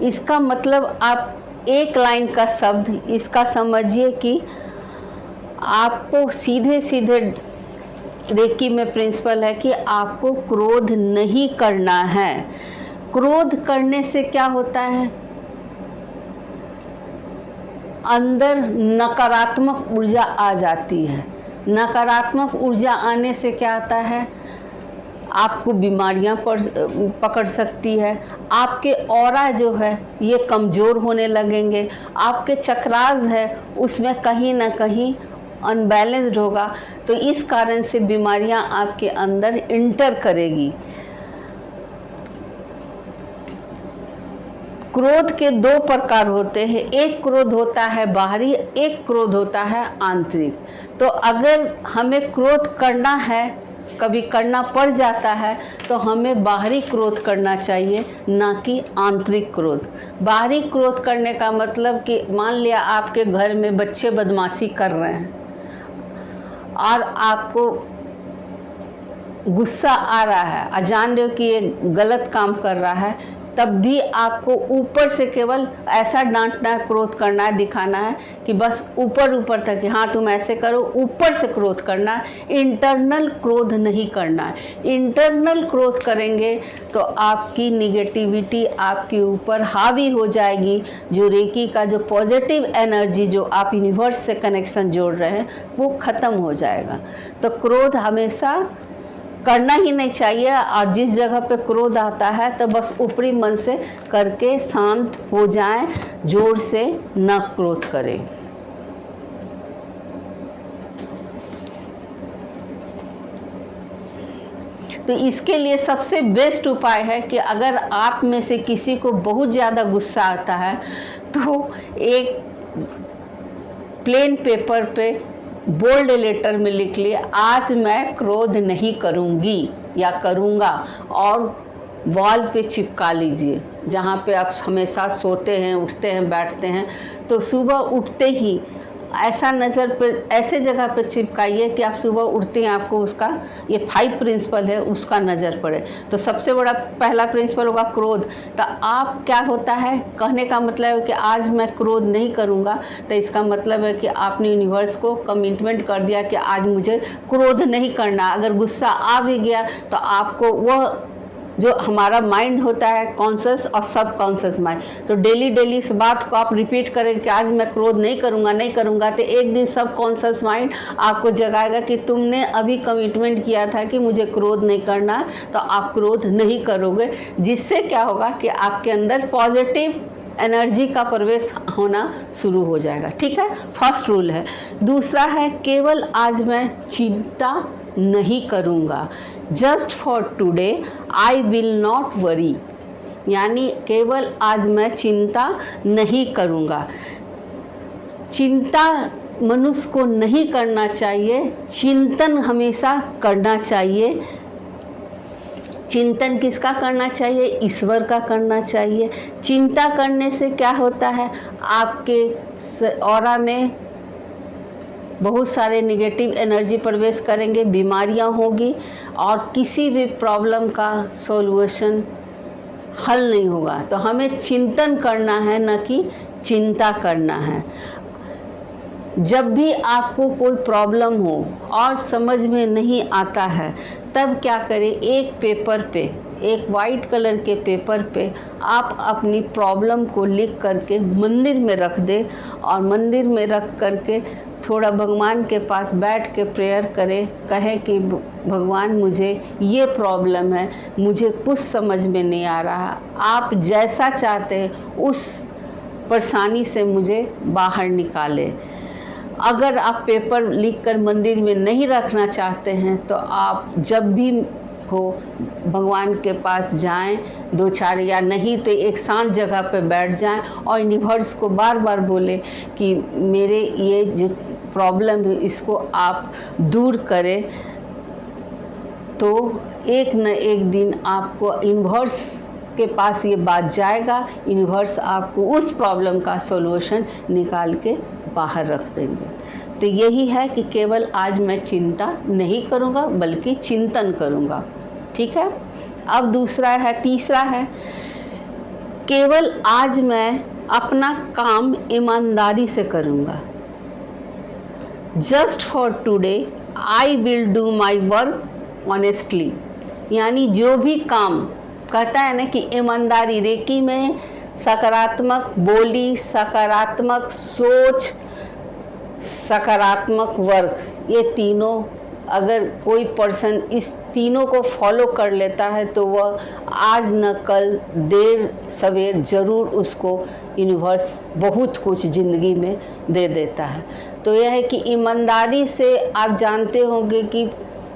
इसका मतलब आप एक लाइन का शब्द इसका समझिए कि आपको सीधे सीधे रेकी में प्रिंसिपल है कि आपको क्रोध नहीं करना है। क्रोध करने से क्या होता है, अंदर नकारात्मक ऊर्जा आ जाती है। नकारात्मक ऊर्जा आने से क्या आता है, आपको बीमारियां पकड़ सकती है। आपके ऑरा जो है ये कमज़ोर होने लगेंगे। आपके चक्रास है उसमें कहीं ना कहीं अनबैलेंस्ड होगा, तो इस कारण से बीमारियां आपके अंदर इंटर करेगी। क्रोध के 2 प्रकार होते हैं, एक क्रोध होता है बाहरी, एक क्रोध होता है आंतरिक। तो अगर हमें क्रोध करना है, कभी करना पड़ जाता है, तो हमें बाहरी क्रोध करना चाहिए, ना कि आंतरिक क्रोध। बाहरी क्रोध करने का मतलब कि मान लिया आपके घर में बच्चे बदमाशी कर रहे हैं और आपको गुस्सा आ रहा है और जान रहे हो कि ये गलत काम कर रहा है, तब भी आपको ऊपर से केवल ऐसा डांटना है, क्रोध करना है, दिखाना है कि बस ऊपर तक, हाँ तुम ऐसे करो, ऊपर से क्रोध करना है, इंटरनल क्रोध नहीं करना है। इंटरनल क्रोध करेंगे तो आपकी निगेटिविटी आपके ऊपर हावी हो जाएगी। जो रेकी का जो पॉजिटिव एनर्जी जो आप यूनिवर्स से कनेक्शन जोड़ रहे हैं वो ख़त्म हो जाएगा। तो क्रोध हमेशा करना ही नहीं चाहिए, और जिस जगह पे क्रोध आता है तो बस ऊपरी मन से करके शांत हो जाएं, जोर से न क्रोध करें। तो इसके लिए सबसे बेस्ट उपाय है कि अगर आप में से किसी को बहुत ज़्यादा गुस्सा आता है तो एक प्लेन पेपर पे बोल्ड लेटर में लिख लिए, आज मैं क्रोध नहीं करूँगी या करूँगा, और वॉल पे चिपका लीजिए। जहाँ पे आप हमेशा सोते हैं, उठते हैं, बैठते हैं, तो सुबह उठते ही ऐसा नज़र पे ऐसे जगह पे चिपकाइए कि आप सुबह उठते हैं आपको उसका, ये 5 प्रिंसिपल है, उसका नज़र पड़े। तो सबसे बड़ा पहला प्रिंसिपल होगा क्रोध। तो आप क्या होता है, कहने का मतलब है कि आज मैं क्रोध नहीं करूँगा, तो इसका मतलब है कि आपने यूनिवर्स को कमिटमेंट कर दिया कि आज मुझे क्रोध नहीं करना। अगर गुस्सा आ भी गया तो आपको वह जो हमारा माइंड होता है कॉन्शियस और सब कॉन्शियस माइंड, तो डेली इस बात को आप रिपीट करें कि आज मैं क्रोध नहीं करूँगा, तो एक दिन सब कॉन्शियस माइंड आपको जगाएगा कि तुमने अभी कमिटमेंट किया था कि मुझे क्रोध नहीं करना, तो आप क्रोध नहीं करोगे। जिससे क्या होगा कि आपके अंदर पॉजिटिव एनर्जी का प्रवेश होना शुरू हो जाएगा। ठीक है, फर्स्ट रूल है। दूसरा है, केवल आज मैं चिंता नहीं करूँगा। Just for today I will not worry, यानी केवल आज मैं चिंता नहीं करूँगा। चिंता मनुष्य को नहीं करना चाहिए, चिंतन हमेशा करना चाहिए। चिंतन किसका करना चाहिए? ईश्वर का करना चाहिए। चिंता करने से क्या होता है, आपके ऑरा में बहुत सारे निगेटिव एनर्जी प्रवेश करेंगे, बीमारियां होगी और किसी भी प्रॉब्लम का सॉल्यूशन हल नहीं होगा। तो हमें चिंतन करना है, न कि चिंता करना है। जब भी आपको कोई प्रॉब्लम हो और समझ में नहीं आता है, तब क्या करें, एक पेपर पे, एक वाइट कलर के पेपर पे आप अपनी प्रॉब्लम को लिख करके मंदिर में रख दें और मंदिर में रख करके थोड़ा भगवान के पास बैठ के प्रेयर करें, कहें कि भगवान मुझे ये प्रॉब्लम है, मुझे कुछ समझ में नहीं आ रहा, आप जैसा चाहते हैं उस परेशानी से मुझे बाहर निकालें। अगर आप पेपर लिखकर मंदिर में नहीं रखना चाहते हैं तो आप जब भी हो भगवान के पास जाएं, 2-4 या नहीं तो एक शांत जगह पर बैठ जाएं और यूनिवर्स को बार बार बोलें कि मेरे ये जो प्रॉब्लम है इसको आप दूर करें। तो एक न एक दिन आपको यूनिवर्स के पास ये बात जाएगा, यूनिवर्स आपको उस प्रॉब्लम का सॉल्यूशन निकाल के बाहर रख देंगे। तो यही है कि केवल आज मैं चिंता नहीं करूँगा बल्कि चिंतन करूँगा। ठीक है। अब तीसरा है, केवल आज मैं अपना काम ईमानदारी से करूँगा। Just for today I will do my work honestly. यानी जो भी काम कहता है ना कि ईमानदारी, रेकी में सकारात्मक बोली, सकारात्मक सोच, सकारात्मक वर्क, ये तीनों अगर कोई पर्सन इस तीनों को फॉलो कर लेता है तो वह आज न कल देर सवेर ज़रूर उसको यूनिवर्स बहुत कुछ ज़िंदगी में दे देता है। तो यह है कि ईमानदारी से आप जानते होंगे कि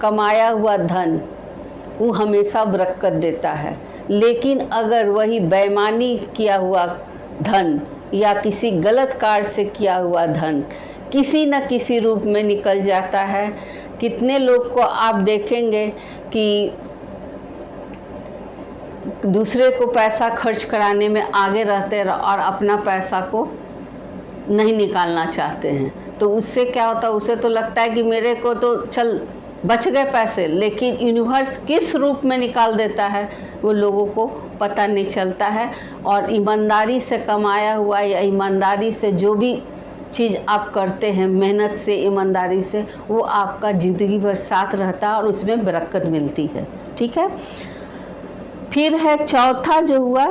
कमाया हुआ धन वो हमेशा बरकत देता है, लेकिन अगर वही बेईमानी किया हुआ धन या किसी गलत कार्य से किया हुआ धन किसी न किसी रूप में निकल जाता है। कितने लोग को आप देखेंगे कि दूसरे को पैसा खर्च कराने में आगे रहते हैं और अपना पैसा को नहीं निकालना चाहते हैं। तो उससे क्या होता है, उसे तो लगता है कि मेरे को तो चल बच गए पैसे, लेकिन यूनिवर्स किस रूप में निकाल देता है वो लोगों को पता नहीं चलता है। और ईमानदारी से कमाया हुआ या ईमानदारी से जो भी चीज़ आप करते हैं मेहनत से, ईमानदारी से, वो आपका ज़िंदगी भर साथ रहता है और उसमें बरकत मिलती है। ठीक है। फिर है चौथा जो हुआ,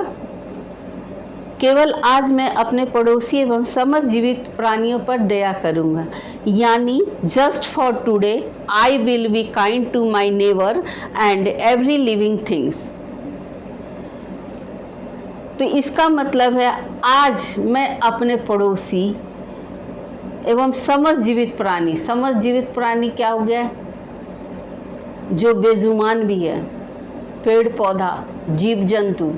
केवल आज मैं अपने पड़ोसी एवं समस्त जीवित प्राणियों पर दया करूंगा। यानी just for today I will be kind to my neighbour and every living things. तो इसका मतलब है आज मैं अपने पड़ोसी एवं समस्त जीवित प्राणी क्या हो गया, जो बेजुबान भी है, पेड़ पौधा, जीव जंतु,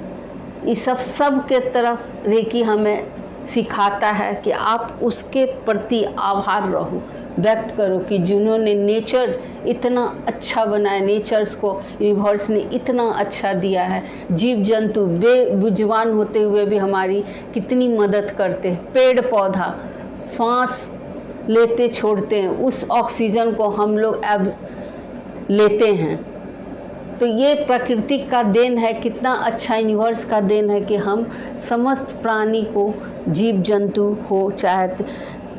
इस सब के तरफ रेकी हमें सिखाता है कि आप उसके प्रति आभार रहो, व्यक्त करो कि जिन्होंने नेचर इतना अच्छा बनाया, नेचर्स को यूनिवर्स ने इतना अच्छा दिया है। जीव जंतु बेजुबान होते हुए भी हमारी कितनी मदद करते हैं। पेड़ पौधा सांस लेते छोड़ते हैं, उस ऑक्सीजन को हम लोग अब लेते हैं। तो ये प्रकृति का देन है, कितना अच्छा यूनिवर्स का देन है कि हम समस्त प्राणी को, जीव जंतु हो चाहे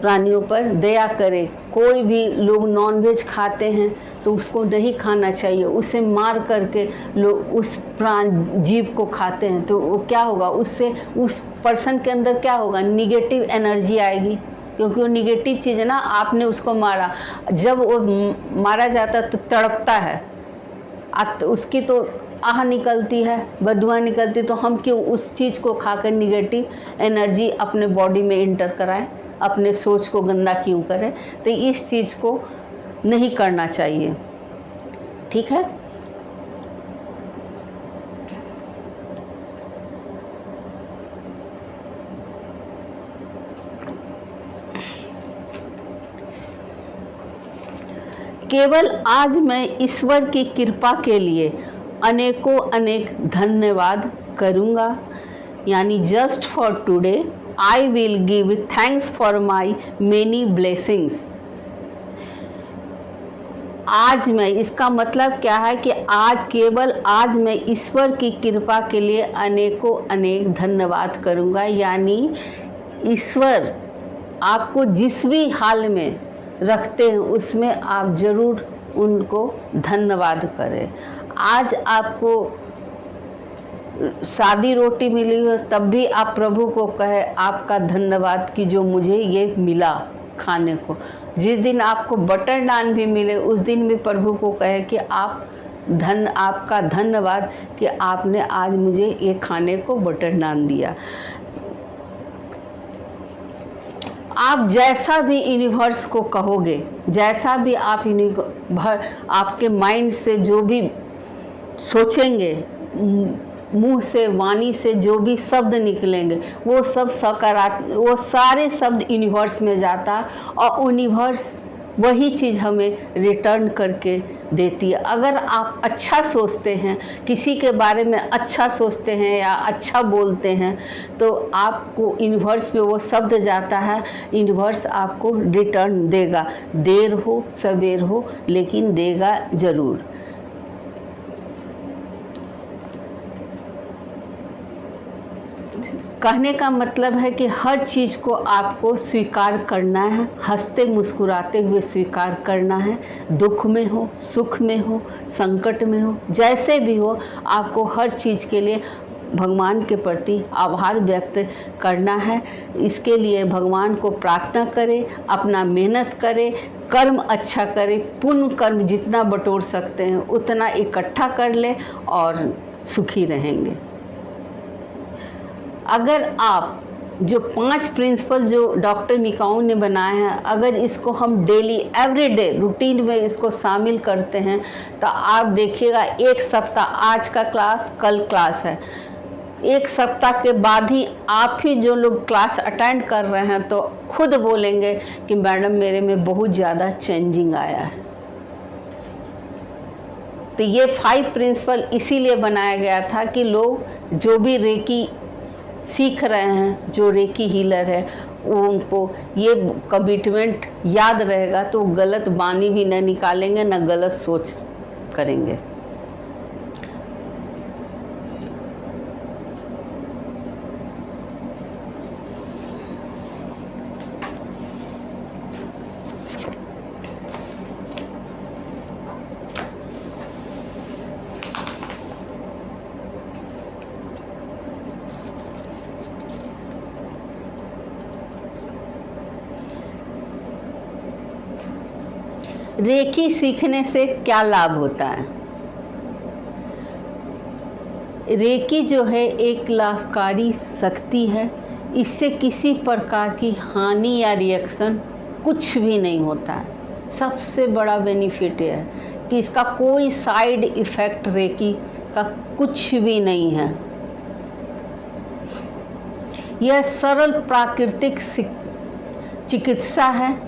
प्राणियों पर दया करें। कोई भी लोग नॉनवेज खाते हैं तो उसको नहीं खाना चाहिए, उसे मार करके लोग उस जीव को खाते हैं तो वो क्या होगा, उससे उस पर्सन के अंदर क्या होगा, निगेटिव एनर्जी आएगी, क्योंकि वो निगेटिव चीज़ है ना, आपने उसको मारा। जब वो मारा जाता तो तड़पता है, उसकी तो आह निकलती है, बदुआ निकलती, तो हम क्यों उस चीज़ को खाकर निगेटिव एनर्जी अपने बॉडी में इंटर कराएं, अपने सोच को गंदा क्यों करें। तो इस चीज़ को नहीं करना चाहिए। ठीक है। केवल आज मैं ईश्वर की कृपा के लिए अनेकों अनेक धन्यवाद करूँगा। यानी just for today I will give thanks for my many blessings. आज मैं, इसका मतलब क्या है कि आज, केवल आज मैं ईश्वर की कृपा के लिए अनेकों अनेक धन्यवाद करूँगा। यानी ईश्वर आपको जिस भी हाल में रखते हैं उसमें आप ज़रूर उनको धन्यवाद करें। आज आपको सादी रोटी मिली हो तब भी आप प्रभु को कहें आपका धन्यवाद कि जो मुझे ये मिला खाने को। जिस दिन आपको बटर नान भी मिले उस दिन भी प्रभु को कहे कि आपका धन्यवाद कि आपने आज मुझे ये खाने को बटर नान दिया। आप जैसा भी यूनिवर्स को कहोगे, जैसा भी आप आपके माइंड से जो भी सोचेंगे, मुंह से, वाणी से जो भी शब्द निकलेंगे वो सब सकारात्मक, वो सारे शब्द यूनिवर्स में जाता और यूनिवर्स वही चीज़ हमें रिटर्न करके देती है। अगर आप अच्छा सोचते हैं, किसी के बारे में अच्छा सोचते हैं या अच्छा बोलते हैं तो आपको यूनिवर्स में वो शब्द जाता है, यूनिवर्स आपको रिटर्न देगा। देर हो सवेर हो लेकिन देगा ज़रूर। कहने का मतलब है कि हर चीज़ को आपको स्वीकार करना है, हंसते मुस्कुराते हुए स्वीकार करना है। दुख में हो, सुख में हो, संकट में हो, जैसे भी हो, आपको हर चीज़ के लिए भगवान के प्रति आभार व्यक्त करना है। इसके लिए भगवान को प्रार्थना करें, अपना मेहनत करें, कर्म अच्छा करें, पुण्य कर्म जितना बटोर सकते हैं उतना इकट्ठा कर लें और सुखी रहेंगे। अगर आप जो 5 प्रिंसिपल जो डॉक्टर मिकाऊ ने बनाए हैं, अगर इसको हम डेली एवरीडे रूटीन में इसको शामिल करते हैं तो आप देखिएगा एक सप्ताह, आज का क्लास कल क्लास है, एक सप्ताह के बाद ही आप ही जो लोग क्लास अटेंड कर रहे हैं तो खुद बोलेंगे कि मैडम मेरे में बहुत ज़्यादा चेंजिंग आया है। तो ये 5 प्रिंसिपल इसीलिए बनाया गया था कि लोग जो भी रेकी सीख रहे हैं, जो रेकी हीलर है, उनको ये कमिटमेंट याद रहेगा तो गलत वाणी भी न निकालेंगे, न गलत सोच करेंगे। रेकी सीखने से क्या लाभ होता है? रेकी जो है एक लाभकारी शक्ति है, इससे किसी प्रकार की हानि या रिएक्शन कुछ भी नहीं होता है। सबसे बड़ा बेनिफिट है कि इसका कोई साइड इफ़ेक्ट रेकी का कुछ भी नहीं है। यह सरल प्राकृतिक चिकित्सा है।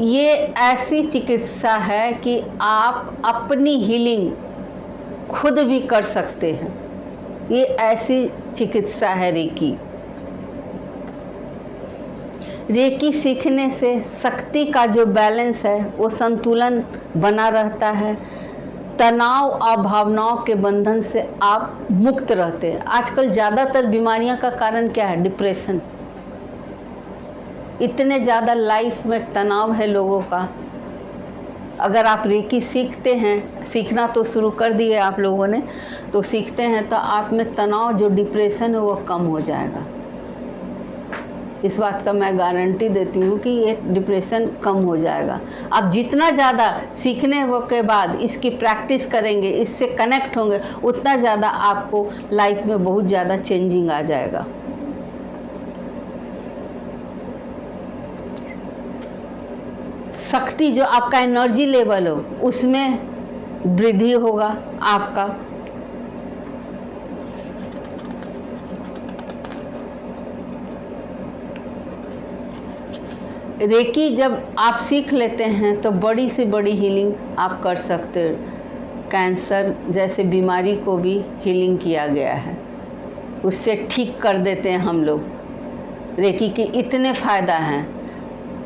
ये ऐसी चिकित्सा है कि आप अपनी हीलिंग खुद भी कर सकते हैं। ये ऐसी चिकित्सा है रेकी। रेकी सीखने से शक्ति का जो बैलेंस है वो संतुलन बना रहता है। तनाव और भावनाओं के बंधन से आप मुक्त रहते हैं। आजकल ज़्यादातर बीमारियां का कारण क्या है? डिप्रेशन। इतने ज़्यादा लाइफ में तनाव है लोगों का। अगर आप रेकी सीखते हैं, सीखना तो शुरू कर दिए आप लोगों ने, तो सीखते हैं तो आप में तनाव, जो डिप्रेशन है वो कम हो जाएगा। इस बात का मैं गारंटी देती हूँ कि ये डिप्रेशन कम हो जाएगा। आप जितना ज़्यादा सीखने के बाद इसकी प्रैक्टिस करेंगे, इससे कनेक्ट होंगे, उतना ज़्यादा आपको लाइफ में बहुत ज़्यादा चेंजिंग आ जाएगा। शक्ति, जो आपका एनर्जी लेवल हो, उसमें वृद्धि होगा आपका। रेकी जब आप सीख लेते हैं तो बड़ी से बड़ी हीलिंग आप कर सकते हो। कैंसर जैसे बीमारी को भी हीलिंग किया गया है, उससे ठीक कर देते हैं हम लोग। रेकी के इतने फ़ायदा हैं।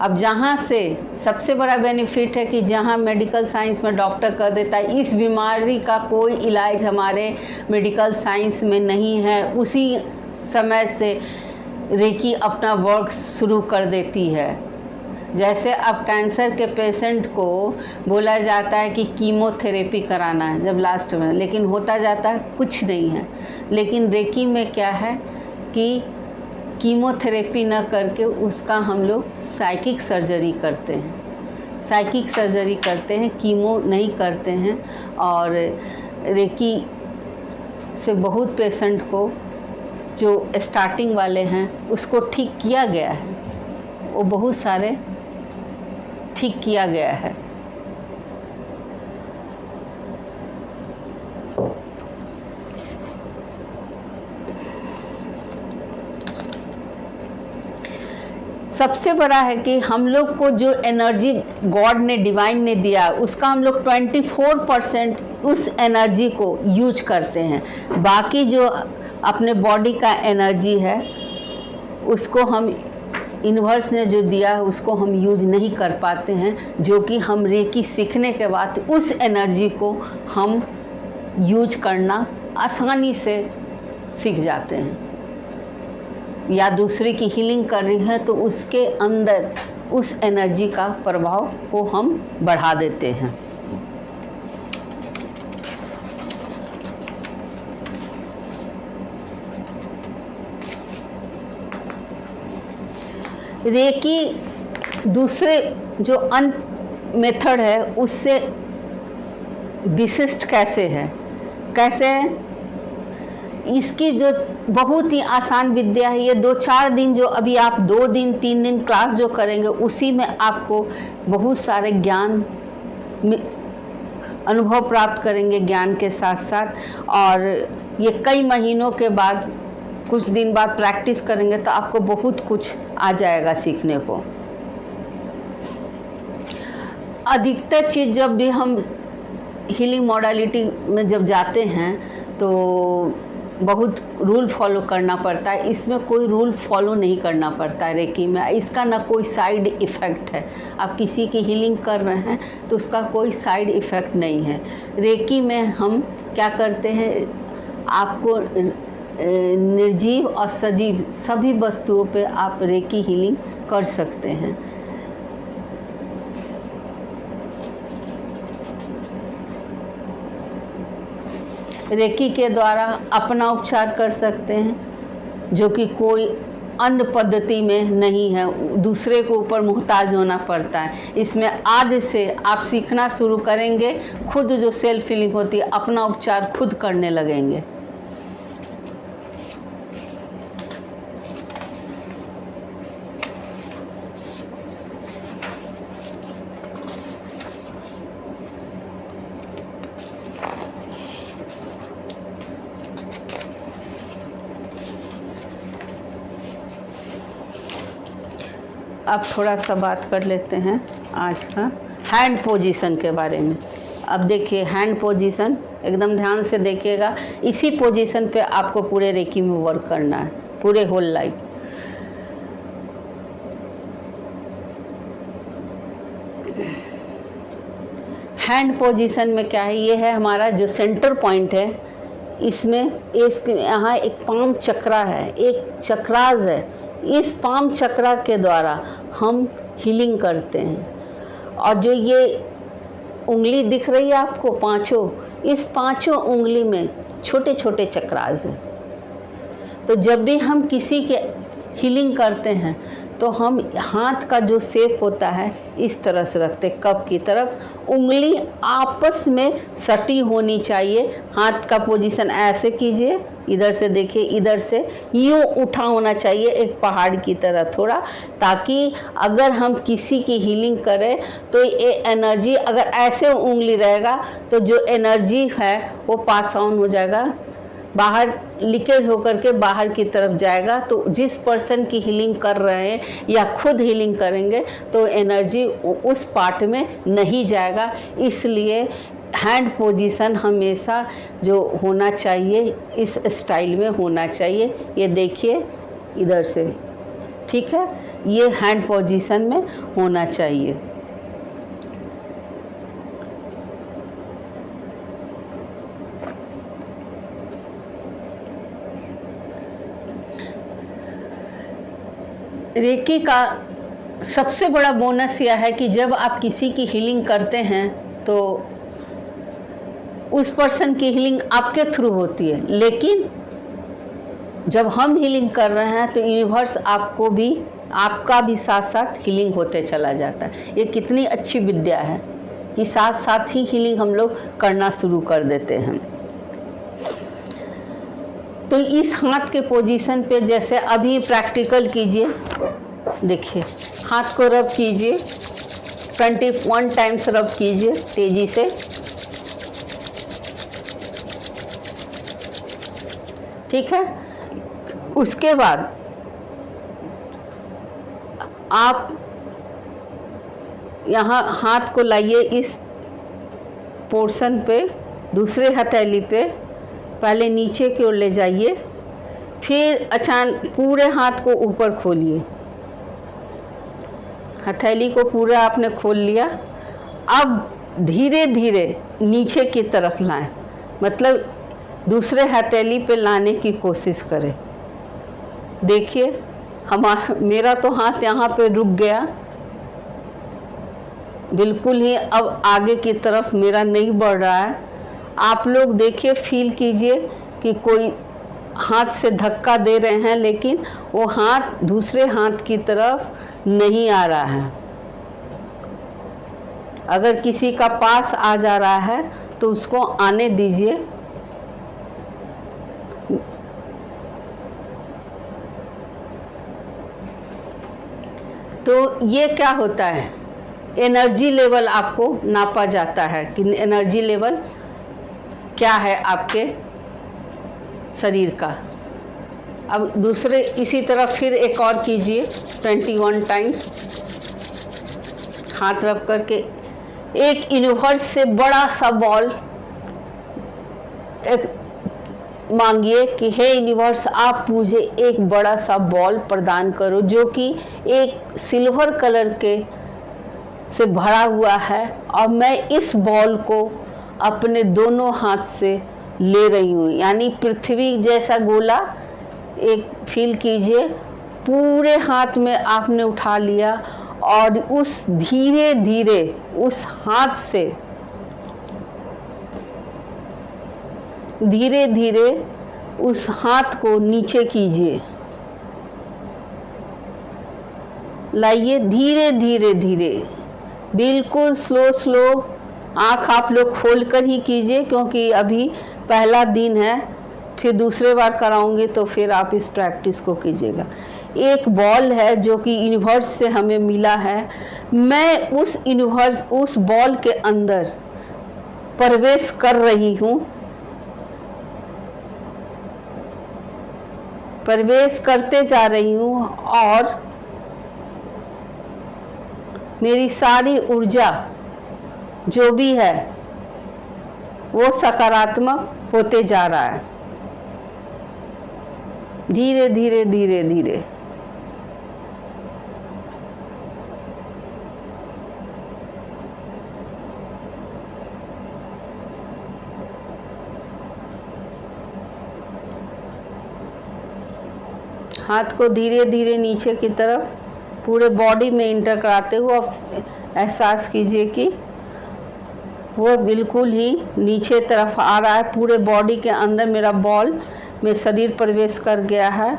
अब जहाँ से सबसे बड़ा बेनिफिट है कि जहाँ मेडिकल साइंस में डॉक्टर कह देता है इस बीमारी का कोई इलाज हमारे मेडिकल साइंस में नहीं है, उसी समय से रेकी अपना वर्क शुरू कर देती है। जैसे अब कैंसर के पेशेंट को बोला जाता है कि कीमोथेरेपी कराना है जब लास्ट में, लेकिन होता जाता है कुछ नहीं है। लेकिन रेकी में क्या है कि कीमोथेरेपी न करके उसका हम लोग साइकिक सर्जरी करते हैं, साइकिक सर्जरी करते हैं, कीमो नहीं करते हैं। और रेकी से बहुत पेशेंट को जो स्टार्टिंग वाले हैं उसको ठीक किया गया है, वो बहुत सारे ठीक किया गया है। सबसे बड़ा है कि हम लोग को जो एनर्जी गॉड ने, डिवाइन ने दिया, उसका हम लोग 24% उस एनर्जी को यूज करते हैं। बाकी जो अपने बॉडी का एनर्जी है उसको हम, यूनिवर्स ने जो दिया है उसको हम यूज नहीं कर पाते हैं, जो कि हम रेकी सीखने के बाद उस एनर्जी को हम यूज करना आसानी से सीख जाते हैं। या दूसरे की हीलिंग कर रही है तो उसके अंदर उस एनर्जी का प्रभाव को हम बढ़ा देते हैं। रेकी दूसरे जो मेथड है उससे विशिष्ट कैसे है, कैसे है? इसकी जो बहुत ही आसान विद्या है, ये 2-4 दिन जो अभी आप 2 दिन 3 दिन क्लास जो करेंगे उसी में आपको बहुत सारे ज्ञान अनुभव प्राप्त करेंगे ज्ञान के साथ साथ। और ये कई महीनों के बाद, कुछ दिन बाद प्रैक्टिस करेंगे तो आपको बहुत कुछ आ जाएगा सीखने को। अधिकतर चीज़ जब भी हम हीलिंग मॉडलिटी में जब जाते हैं तो बहुत रूल फॉलो करना पड़ता है, इसमें कोई रूल फॉलो नहीं करना पड़ता है रेकी में। इसका ना कोई साइड इफ़ेक्ट है, आप किसी की हीलिंग कर रहे हैं तो उसका कोई साइड इफ़ेक्ट नहीं है। रेकी में हम क्या करते हैं, आपको निर्जीव और सजीव सभी वस्तुओं पे आप रेकी हीलिंग कर सकते हैं। रेकी के द्वारा अपना उपचार कर सकते हैं, जो कि कोई अन्य पद्धति में नहीं है, दूसरे के ऊपर मुहताज होना पड़ता है। इसमें आज से आप सीखना शुरू करेंगे, खुद जो सेल्फ हीलिंग होती है अपना उपचार खुद करने लगेंगे। अब थोड़ा सा बात कर लेते हैं आज का हैंड पोजीशन के बारे में। अब देखिए हैंड पोजीशन, एकदम ध्यान से देखिएगा, इसी पोजीशन पे आपको पूरे रेकी में वर्क करना है, पूरे होल लाइफ। हैंड पोजीशन में क्या है, ये है हमारा जो सेंटर पॉइंट है, इसमें यहाँ एक पाम चक्रा है, एक चक्रास है। इस पाम चक्रा के द्वारा हम हीलिंग करते हैं। और जो ये उंगली दिख रही है आपको पांचों, इस पांचों उंगली में छोटे छोटे चक्रास हैं। तो जब भी हम किसी के हीलिंग करते हैं तो हम हाथ का जो शेप होता है इस तरह से रखते, कप की तरफ, उंगली आपस में सटी होनी चाहिए। हाथ का पोजीशन ऐसे कीजिए, इधर से देखिए, इधर से यूँ उठा होना चाहिए एक पहाड़ की तरह थोड़ा, ताकि अगर हम किसी की हीलिंग करें तो ये एनर्जी, अगर ऐसे उंगली रहेगा तो जो एनर्जी है वो पास ऑन हो जाएगा, बाहर लीकेज होकर के बाहर की तरफ जाएगा। तो जिस पर्सन की हीलिंग कर रहे हैं या खुद हीलिंग करेंगे तो एनर्जी उस पार्ट में नहीं जाएगा। इसलिए हैंड पोजीशन हमेशा जो होना चाहिए इस स्टाइल में होना चाहिए। ये देखिए इधर से, ठीक है, ये हैंड पोजीशन में होना चाहिए। रेकी का सबसे बड़ा बोनस यह है कि जब आप किसी की हीलिंग करते हैं तो उस पर्सन की हीलिंग आपके थ्रू होती है, लेकिन जब हम हीलिंग कर रहे हैं तो यूनिवर्स आपका भी साथ साथ हीलिंग होते चला जाता है। ये कितनी अच्छी विद्या है कि साथ साथ ही हीलिंग हम लोग करना शुरू कर देते हैं। तो इस हाथ के पोजीशन पे जैसे अभी प्रैक्टिकल कीजिए, देखिए हाथ को रब कीजिए, 21 टाइम्स रब कीजिए तेजी से। ठीक है, उसके बाद आप यहाँ हाथ को लाइए इस पोर्शन पे, दूसरे हथेली पे, पहले नीचे की ओर ले जाइए, फिर अचानक पूरे हाथ को ऊपर खोलिए। हथेली को पूरा आपने खोल लिया। अब धीरे धीरे नीचे की तरफ लाएं, मतलब दूसरे हथेली पे लाने की कोशिश करें। देखिए मेरा तो हाथ यहाँ पे रुक गया, बिल्कुल ही अब आगे की तरफ मेरा नहीं बढ़ रहा है। आप लोग देखिए, फील कीजिए कि कोई हाथ से धक्का दे रहे हैं, लेकिन वो हाथ दूसरे हाथ की तरफ नहीं आ रहा है। अगर किसी का पास आ जा रहा है तो उसको आने दीजिए। तो ये क्या होता है, एनर्जी लेवल आपको नापा जाता है कि एनर्जी लेवल क्या है आपके शरीर का। अब दूसरे इसी तरह फिर एक और कीजिए 21 टाइम्स, हाथ रब करके एक यूनिवर्स से बड़ा सा बॉल एक मांगिए कि हे यूनिवर्स, आप मुझे एक बड़ा सा बॉल प्रदान करो जो कि एक सिल्वर कलर के से भरा हुआ है, और मैं इस बॉल को अपने दोनों हाथ से ले रही हूँ। यानी पृथ्वी जैसा गोला एक फील कीजिए, पूरे हाथ में आपने उठा लिया और उस धीरे धीरे उस हाथ से धीरे धीरे उस हाथ को नीचे कीजिए, लाइए धीरे धीरे धीरे, बिल्कुल स्लो स्लो। आँख आप लोग खोल कर ही कीजिए क्योंकि अभी पहला दिन है, फिर दूसरे बार कराऊंगी तो फिर आप इस प्रैक्टिस को कीजिएगा। एक बॉल है जो कि यूनिवर्स से हमें मिला है, मैं उस बॉल के अंदर प्रवेश कर रही हूँ, प्रवेश करते जा रही हूँ और मेरी सारी ऊर्जा जो भी है वो सकारात्मक होते जा रहा है, धीरे धीरे धीरे धीरे। हाथ को धीरे धीरे नीचे की तरफ पूरे बॉडी में इंटर कराते हुए एहसास कीजिए कि वो बिल्कुल ही नीचे तरफ आ रहा है। पूरे बॉडी के अंदर मेरा बॉल में शरीर प्रवेश कर गया है।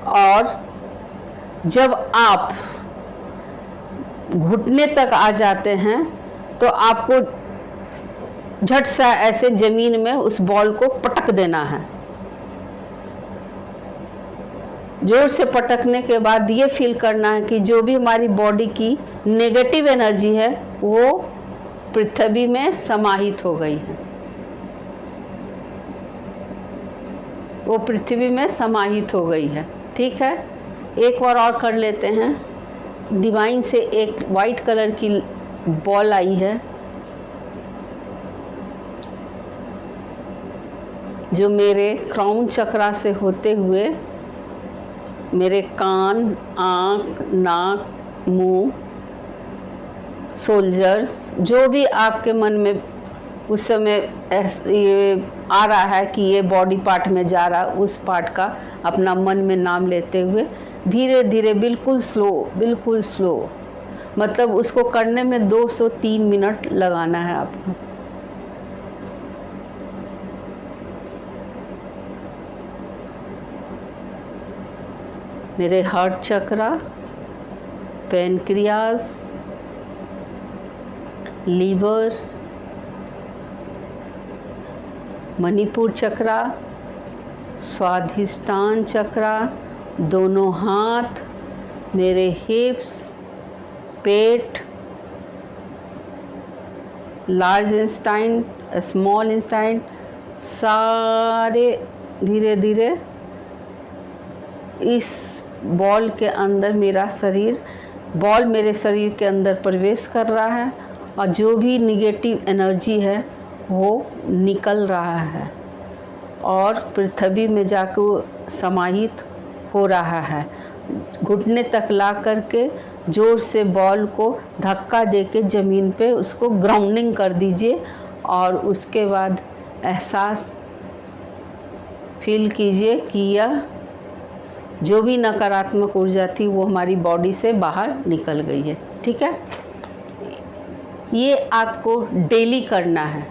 और जब आप घुटने तक आ जाते हैं तो आपको झट सा ऐसे जमीन में उस बॉल को पटक देना है। जोर से पटकने के बाद ये फील करना है कि जो भी हमारी बॉडी की नेगेटिव एनर्जी है वो पृथ्वी में समाहित हो गई है, वो पृथ्वी में समाहित हो गई है। ठीक है, एक बार और कर लेते हैं। डिवाइन से एक वाइट कलर की बॉल आई है जो मेरे क्राउन चक्रा से होते हुए मेरे कान, आँख, नाक, मुंह, सोल्जर्स, जो भी आपके मन में उस समय ये आ रहा है कि ये बॉडी पार्ट में जा रहा है, उस पार्ट का अपना मन में नाम लेते हुए धीरे धीरे, बिल्कुल स्लो, मतलब उसको करने में 2 से 3 मिनट लगाना है आपको। मेरे हार्ट चक्रा, पैनक्रियास, लीवर, मणिपुर चक्रा, स्वाधिष्ठान चक्रा, दोनों हाथ, मेरे हिप्स, पेट, लार्ज इंस्टाइन, स्मॉल इंस्टाइन, सारे धीरे धीरे इस बॉल के अंदर बॉल मेरे शरीर के अंदर प्रवेश कर रहा है और जो भी निगेटिव एनर्जी है वो निकल रहा है और पृथ्वी में जाकर समाहित हो रहा है। घुटने तक ला करके जोर से बॉल को धक्का देके ज़मीन पे उसको ग्राउंडिंग कर दीजिए और उसके बाद एहसास फील कीजिए कि यह जो भी नकारात्मक ऊर्जा थी वो हमारी बॉडी से बाहर निकल गई है। ठीक है, ये आपको डेली करना है,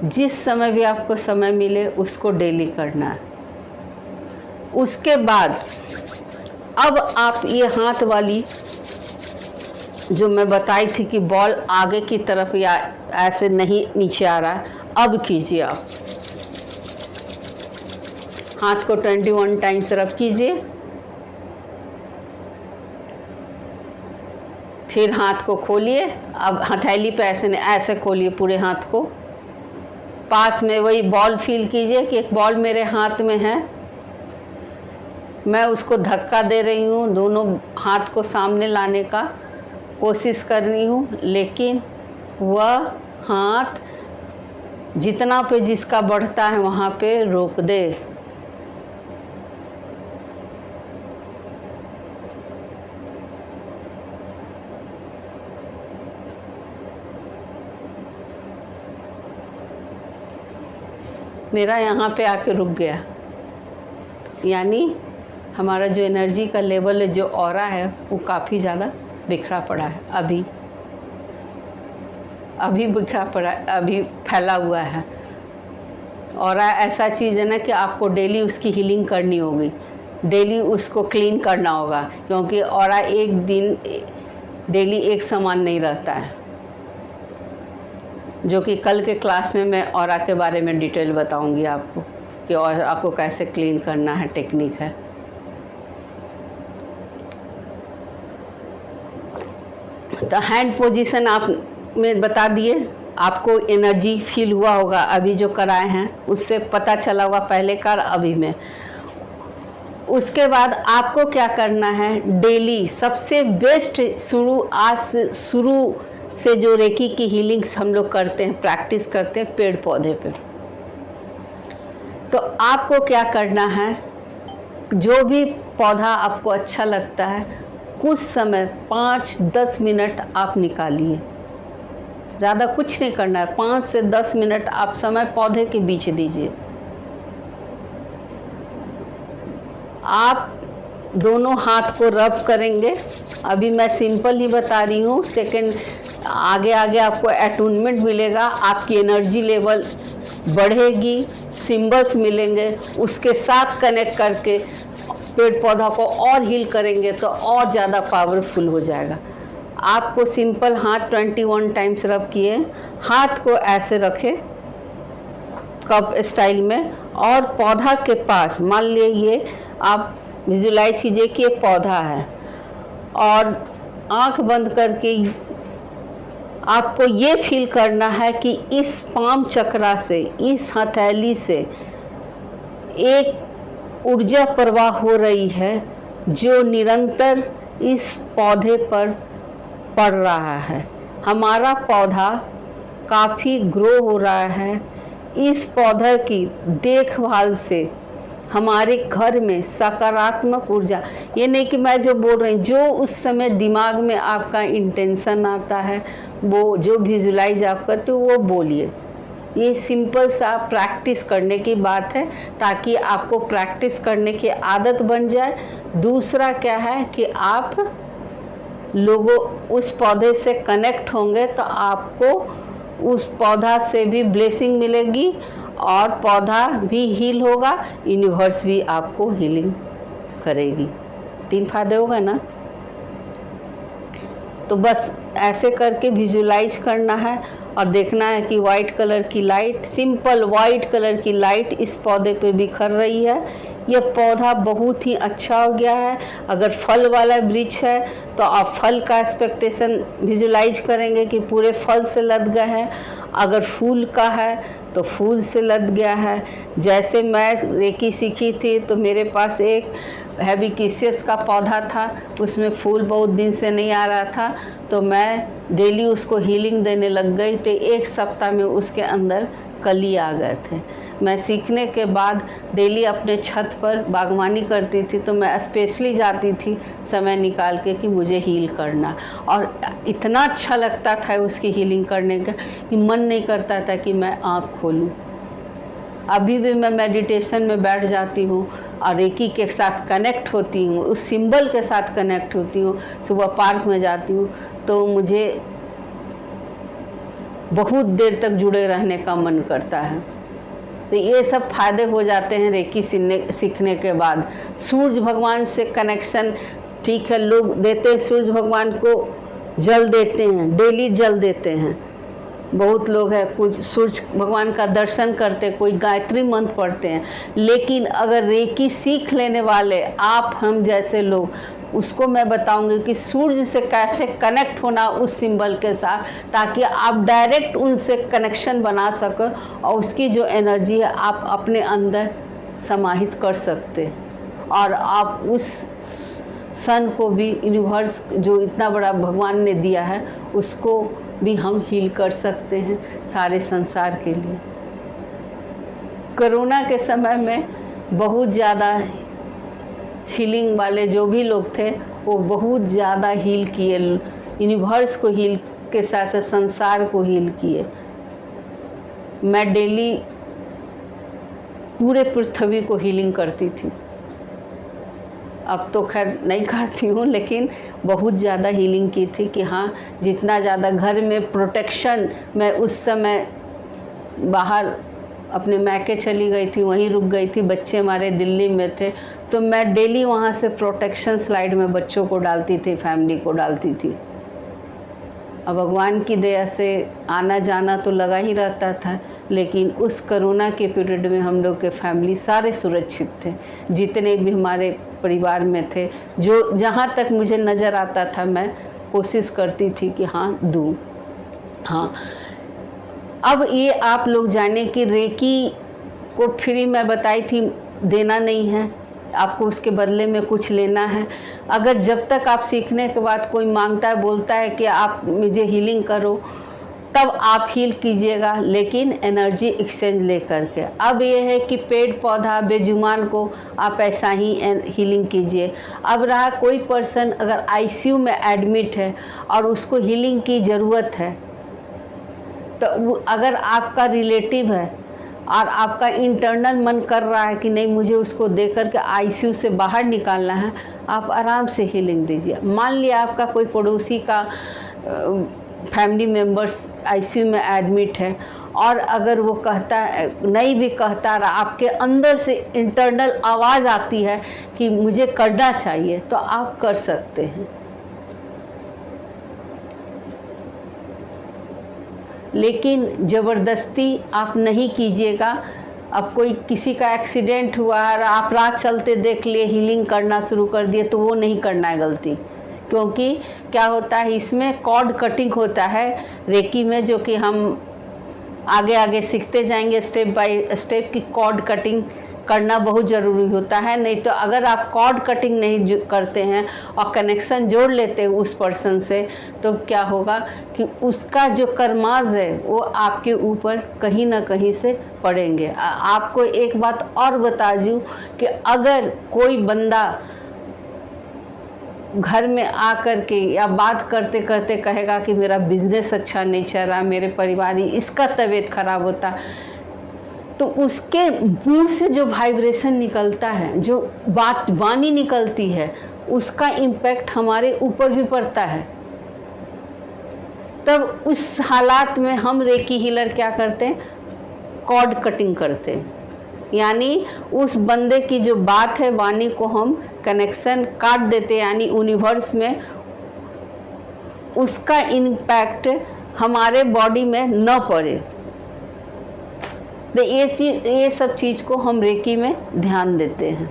जिस समय भी आपको समय मिले उसको डेली करना है। उसके बाद अब आप ये हाथ वाली जो मैं बताई थी कि बॉल आगे की तरफ या ऐसे नहीं नीचे आ रहा है, अब कीजिए। आप हाथ को 21 टाइम्स रब कीजिए, फिर हाथ को खोलिए। अब हथेली पे ऐसे खोलिए पूरे हाथ को। पास में वही बॉल फील कीजिए कि एक बॉल मेरे हाथ में है, मैं उसको धक्का दे रही हूँ, दोनों हाथ को सामने लाने का कोशिश कर रही हूँ, लेकिन वह हाथ जितना पे जिसका बढ़ता है वहाँ पे रोक दे। मेरा यहाँ पे आके रुक गया, यानी हमारा जो एनर्जी का लेवल है, जो ऑरा है, वो काफ़ी ज़्यादा बिखरा पड़ा है। अभी बिखरा पड़ा है, अभी फैला हुआ है। ऑरा ऐसा चीज़ है ना कि आपको डेली उसकी हीलिंग करनी होगी, डेली उसको क्लीन करना होगा, क्योंकि ऑरा एक दिन डेली एक समान नहीं रहता है। जो कि कल के क्लास में मैं ऑरा के बारे में डिटेल बताऊंगी आपको कि और आपको कैसे क्लीन करना है, टेक्निक है। तो हैंड पोजीशन आप में बता दिए, आपको एनर्जी फील हुआ होगा, अभी जो कराए हैं उससे पता चला होगा पहले का अभी में। उसके बाद आपको क्या करना है, डेली सबसे बेस्ट शुरू से जो रेकी की हीलिंग्स हम लोग करते हैं, प्रैक्टिस करते हैं पेड़ पौधे पे। तो आपको क्या करना है, जो भी पौधा आपको अच्छा लगता है, कुछ समय 5-10 मिनट आप निकालिए। ज़्यादा कुछ नहीं करना है, 5 से 10 मिनट आप समय पौधे के बीच दीजिए। आप दोनों हाथ को रब करेंगे। अभी मैं सिंपल ही बता रही हूँ, सेकंड आगे आगे आपको अटूनमेंट मिलेगा, आपकी एनर्जी लेवल बढ़ेगी, सिंबल्स मिलेंगे, उसके साथ कनेक्ट करके पेड़ पौधा को और हील करेंगे तो और ज़्यादा पावरफुल हो जाएगा। आपको सिंपल हाथ 21 टाइम्स रब किए, हाथ को ऐसे रखें कप स्टाइल में, और पौधा के पास मान लीजिए आप विजुलाइज कीजिए कि ये पौधा है, और आंख बंद करके आपको ये फील करना है कि इस पाम चक्रा से, इस हथेली से एक ऊर्जा प्रवाह हो रही है जो निरंतर इस पौधे पर पड़ रहा है। हमारा पौधा काफ़ी ग्रो हो रहा है। इस पौधे की देखभाल से हमारे घर में सकारात्मक ऊर्जा, ये नहीं कि मैं जो बोल रही हूँ, जो उस समय दिमाग में आपका इंटेंशन आता है, वो जो विजुलाइज आप करते हो वो बोलिए। ये सिंपल सा प्रैक्टिस करने की बात है, ताकि आपको प्रैक्टिस करने की आदत बन जाए। दूसरा क्या है कि आप लोगों उस पौधे से कनेक्ट होंगे तो आपको उस पौधा से भी ब्लेसिंग मिलेगी और पौधा भी हील होगा, यूनिवर्स भी आपको हीलिंग करेगी। 3 फायदे होगा ना। तो बस ऐसे करके विजुलाइज करना है और देखना है कि वाइट कलर की लाइट, सिंपल वाइट कलर की लाइट इस पौधे पे बिखर रही है। यह पौधा बहुत ही अच्छा हो गया है। अगर फल वाला वृक्ष है तो आप फल का एक्सपेक्टेशन विजुलाइज करेंगे कि पूरे फल से लद गए हैं। अगर फूल का है तो फूल से लद गया है। जैसे मैं रेकी सीखी थी तो मेरे पास एक हैबिस्कस का पौधा था, उसमें फूल बहुत दिन से नहीं आ रहा था, तो मैं डेली उसको हीलिंग देने लग गई। तो 1 सप्ताह में उसके अंदर कली आ गए थे। मैं सीखने के बाद डेली अपने छत पर बागवानी करती थी, तो मैं स्पेशली जाती थी समय निकाल के कि मुझे हील करना, और इतना अच्छा लगता था उसकी हीलिंग करने का कि मन नहीं करता था कि मैं आँख खोलूँ। अभी भी मैं मेडिटेशन में बैठ जाती हूँ और रेकी के साथ कनेक्ट होती हूँ, उस सिंबल के साथ कनेक्ट होती हूँ। सुबह पार्क में जाती हूँ तो मुझे बहुत देर तक जुड़े रहने का मन करता है। तो ये सब फायदे हो जाते हैं रेकी सीखने के बाद। सूरज भगवान से कनेक्शन, ठीक है, लोग देते हैं सूरज भगवान को जल देते हैं, डेली जल देते हैं। बहुत लोग हैं कुछ सूरज भगवान का दर्शन करते, कोई गायत्री मंत्र पढ़ते हैं। लेकिन अगर रेकी सीख लेने वाले आप हम जैसे लोग, उसको मैं बताऊंगी कि सूरज से कैसे कनेक्ट होना उस सिंबल के साथ, ताकि आप डायरेक्ट उनसे कनेक्शन बना सकें और उसकी जो एनर्जी है आप अपने अंदर समाहित कर सकते, और आप उस सन को भी, यूनिवर्स जो इतना बड़ा भगवान ने दिया है, उसको भी हम हील कर सकते हैं सारे संसार के लिए। कोरोना के समय में बहुत ज़्यादा हीलिंग वाले जो भी लोग थे वो बहुत ज़्यादा हील किए, यूनिवर्स को हील के साथ साथ संसार को हील किए। मैं डेली पूरे पृथ्वी को हीलिंग करती थी। अब तो खैर नहीं करती हूँ, लेकिन बहुत ज़्यादा हीलिंग की थी कि हाँ, जितना ज़्यादा घर में प्रोटेक्शन, मैं उस समय बाहर अपने मैके चली गई थी, वहीं रुक गई थी, बच्चे हमारे दिल्ली में थे, तो मैं डेली वहाँ से प्रोटेक्शन स्लाइड में बच्चों को डालती थी, फैमिली को डालती थी। अब भगवान की दया से आना जाना तो लगा ही रहता था, लेकिन उस कोरोना के पीरियड में हम लोग के फैमिली सारे सुरक्षित थे। जितने भी हमारे परिवार में थे, जो जहाँ तक मुझे नज़र आता था मैं कोशिश करती थी कि हाँ दूँ। हाँ, अब ये आप लोग जाने कि रेकी को फ्री मैं बताई थी, देना नहीं है आपको, उसके बदले में कुछ लेना है। अगर जब तक आप सीखने के बाद कोई मांगता है, बोलता है कि आप मुझे हीलिंग करो, तब आप हील कीजिएगा, लेकिन एनर्जी एक्सचेंज ले करके। अब ये है कि पेड़ पौधा बेजुबान को आप ऐसा ही हीलिंग कीजिए। अब रहा कोई पर्सन अगर आईसीयू में एडमिट है और उसको हीलिंग की ज़रूरत है, तो अगर आपका रिलेटिव है और आपका इंटरनल मन कर रहा है कि नहीं मुझे उसको दे करके आईसीयू से बाहर निकालना है, आप आराम से हीलिंग दीजिए। मान लिया आपका कोई पड़ोसी का फैमिली मेम्बर्स आईसीयू में एडमिट है, और अगर वो कहता है, नहीं भी कहता रहा, आपके अंदर से इंटरनल आवाज़ आती है कि मुझे करना चाहिए, तो आप कर सकते हैं। लेकिन ज़बरदस्ती आप नहीं कीजिएगा। अब कोई किसी का एक्सीडेंट हुआ और आप रात चलते देख लिए हीलिंग करना शुरू कर दिए, तो वो नहीं करना है गलती। क्योंकि क्या होता है, इसमें कॉर्ड कटिंग होता है रेकी में, जो कि हम आगे आगे सीखते जाएंगे स्टेप बाय स्टेप की कॉर्ड कटिंग करना बहुत ज़रूरी होता है। नहीं तो अगर आप कॉर्ड कटिंग नहीं करते हैं और कनेक्शन जोड़ लेते हैं उस पर्सन से, तो क्या होगा कि उसका जो कर्माज है वो आपके ऊपर कहीं ना कहीं से पड़ेंगे। आपको एक बात और बता दूं कि अगर कोई बंदा घर में आकर के या बात करते करते कहेगा कि मेरा बिजनेस अच्छा नहीं चल रहा, मेरे परिवार इसका तबीयत खराब होता, तो उसके मुंह से जो वाइब्रेशन निकलता है, जो बात वाणी निकलती है, उसका इम्पैक्ट हमारे ऊपर भी पड़ता है। तब उस हालात में हम रेकी हीलर क्या करते हैं, कॉर्ड कटिंग करते हैं, यानी उस बंदे की जो बात है, वाणी को हम कनेक्शन काट देते, यानी यूनिवर्स में उसका इम्पैक्ट हमारे बॉडी में न पड़े। तो ये सब चीज़ को हम रेकी में ध्यान देते हैं।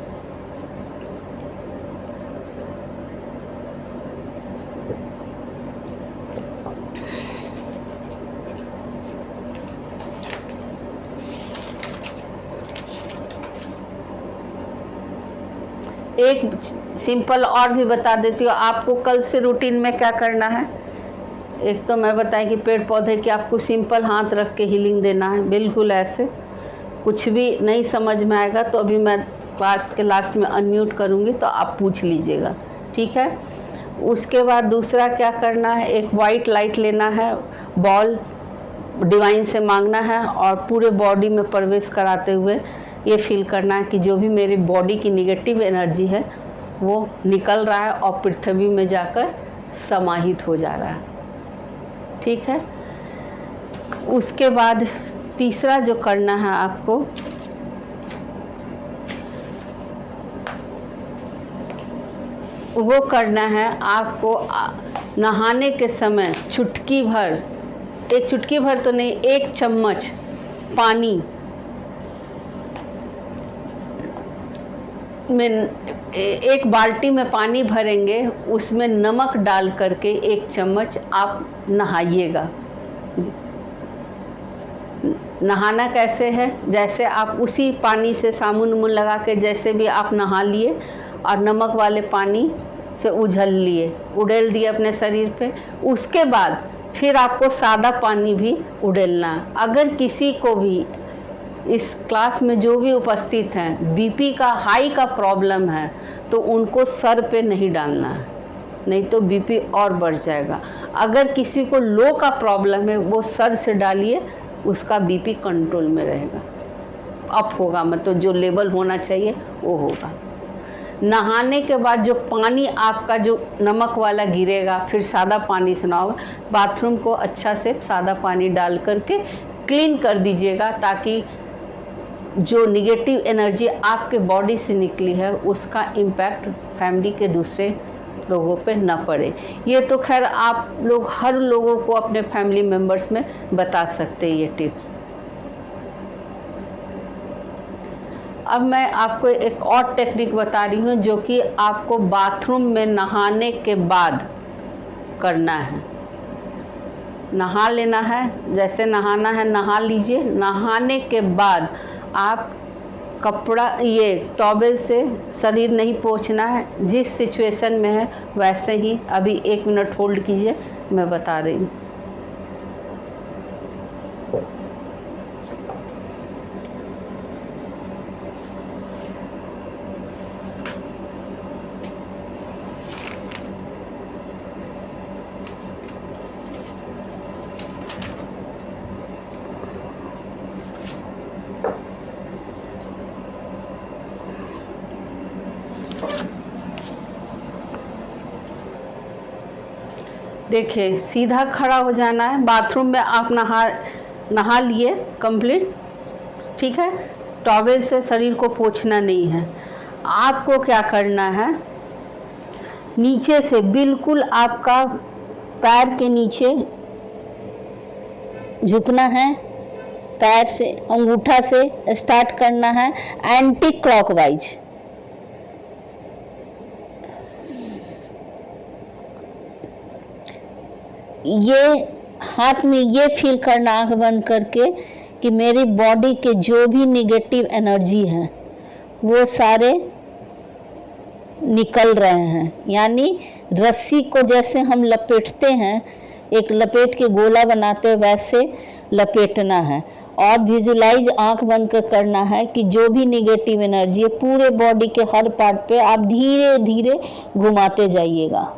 एक सिंपल और भी बता देती हूँ आपको, कल से रूटीन में क्या करना है। एक तो मैं बताएं कि पेड़ पौधे की आपको सिंपल हाथ रख के हीलिंग देना है, बिल्कुल ऐसे। कुछ भी नहीं समझ में आएगा तो अभी मैं क्लास के लास्ट में अनम्यूट करूँगी, तो आप पूछ लीजिएगा, ठीक है। उसके बाद दूसरा क्या करना है, एक वाइट लाइट लेना है, बॉल डिवाइन से मांगना है और पूरे बॉडी में प्रवेश कराते हुए ये फील करना है कि जो भी मेरी बॉडी की नेगेटिव एनर्जी है वो निकल रहा है और पृथ्वी में जाकर समाहित हो जा रहा है, ठीक है। उसके बाद तीसरा जो करना है आपको, वो करना है आपको नहाने के समय चुटकी भर, एक चुटकी भर तो नहीं, 1 चम्मच पानी में, एक बाल्टी में पानी भरेंगे, उसमें नमक डाल करके 1 चम्मच आप नहाइएगा। नहाना कैसे है, जैसे आप उसी पानी से साबुन उमुन लगा के जैसे भी आप नहा लिए और नमक वाले पानी से उझल लिए, उड़ेल दिए अपने शरीर पे। उसके बाद फिर आपको सादा पानी भी उड़ेलना। अगर किसी को भी इस क्लास में जो भी उपस्थित हैं बीपी का हाई का प्रॉब्लम है, तो उनको सर पे नहीं डालना है, नहीं तो बीपी और बढ़ जाएगा। अगर किसी को लो का प्रॉब्लम है वो सर से डालिए, उसका बीपी कंट्रोल में रहेगा, अप होगा, मतलब जो लेवल होना चाहिए वो होगा। नहाने के बाद जो पानी आपका जो नमक वाला गिरेगा, फिर सादा पानी से नहाओगे, बाथरूम को अच्छा से सादा पानी डाल करके क्लीन कर दीजिएगा, ताकि जो निगेटिव एनर्जी आपके बॉडी से निकली है उसका इम्पैक्ट फैमिली के दूसरे लोगों पे न पड़े। ये तो खैर आप लोग हर लोगों को अपने फैमिली मेम्बर्स में बता सकते हैं ये टिप्स। अब मैं आपको एक और टेक्निक बता रही हूँ जो कि आपको बाथरूम में नहाने के बाद करना है। नहा लेना है, जैसे नहाना है नहा लीजिए। नहाने के बाद आप कपड़ा, ये टॉवेल से शरीर नहीं पोंछना है, जिस सिचुएशन में है वैसे ही। अभी 1 मिनट होल्ड कीजिए, मैं बता रही हूँ। देखिए, सीधा खड़ा हो जाना है। बाथरूम में आप नहा लिए कंप्लीट, ठीक है। टॉवेल से शरीर को पोंछना नहीं है। आपको क्या करना है, नीचे से बिल्कुल आपका पैर के नीचे झुकना है, पैर से अंगूठा से स्टार्ट करना है एंटी क्लॉकवाइज। ये हाथ में ये फील करना आंख बंद करके कि मेरी बॉडी के जो भी निगेटिव एनर्जी है वो सारे निकल रहे हैं। यानी रस्सी को जैसे हम लपेटते हैं, एक लपेट के गोला बनाते हैं, वैसे लपेटना है और विजुलाइज आंख बंद कर करना है कि जो भी निगेटिव एनर्जी है पूरे बॉडी के हर पार्ट पे आप धीरे धीरे घुमाते जाइएगा।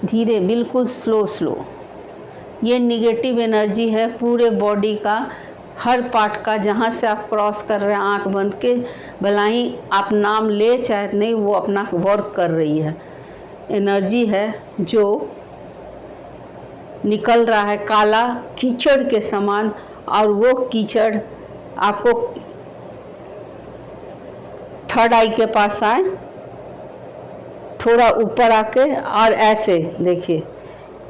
धीरे, बिल्कुल स्लो स्लो। ये निगेटिव एनर्जी है पूरे बॉडी का, हर पार्ट का, जहाँ से आप क्रॉस कर रहे हैं आंख बंद के, भला ही आप नाम ले चाहे नहीं, वो अपना वर्क कर रही है। एनर्जी है जो निकल रहा है काला कीचड़ के समान, और वो कीचड़ आपको थर्ड आई के पास आए, थोड़ा ऊपर आके, और ऐसे देखिए,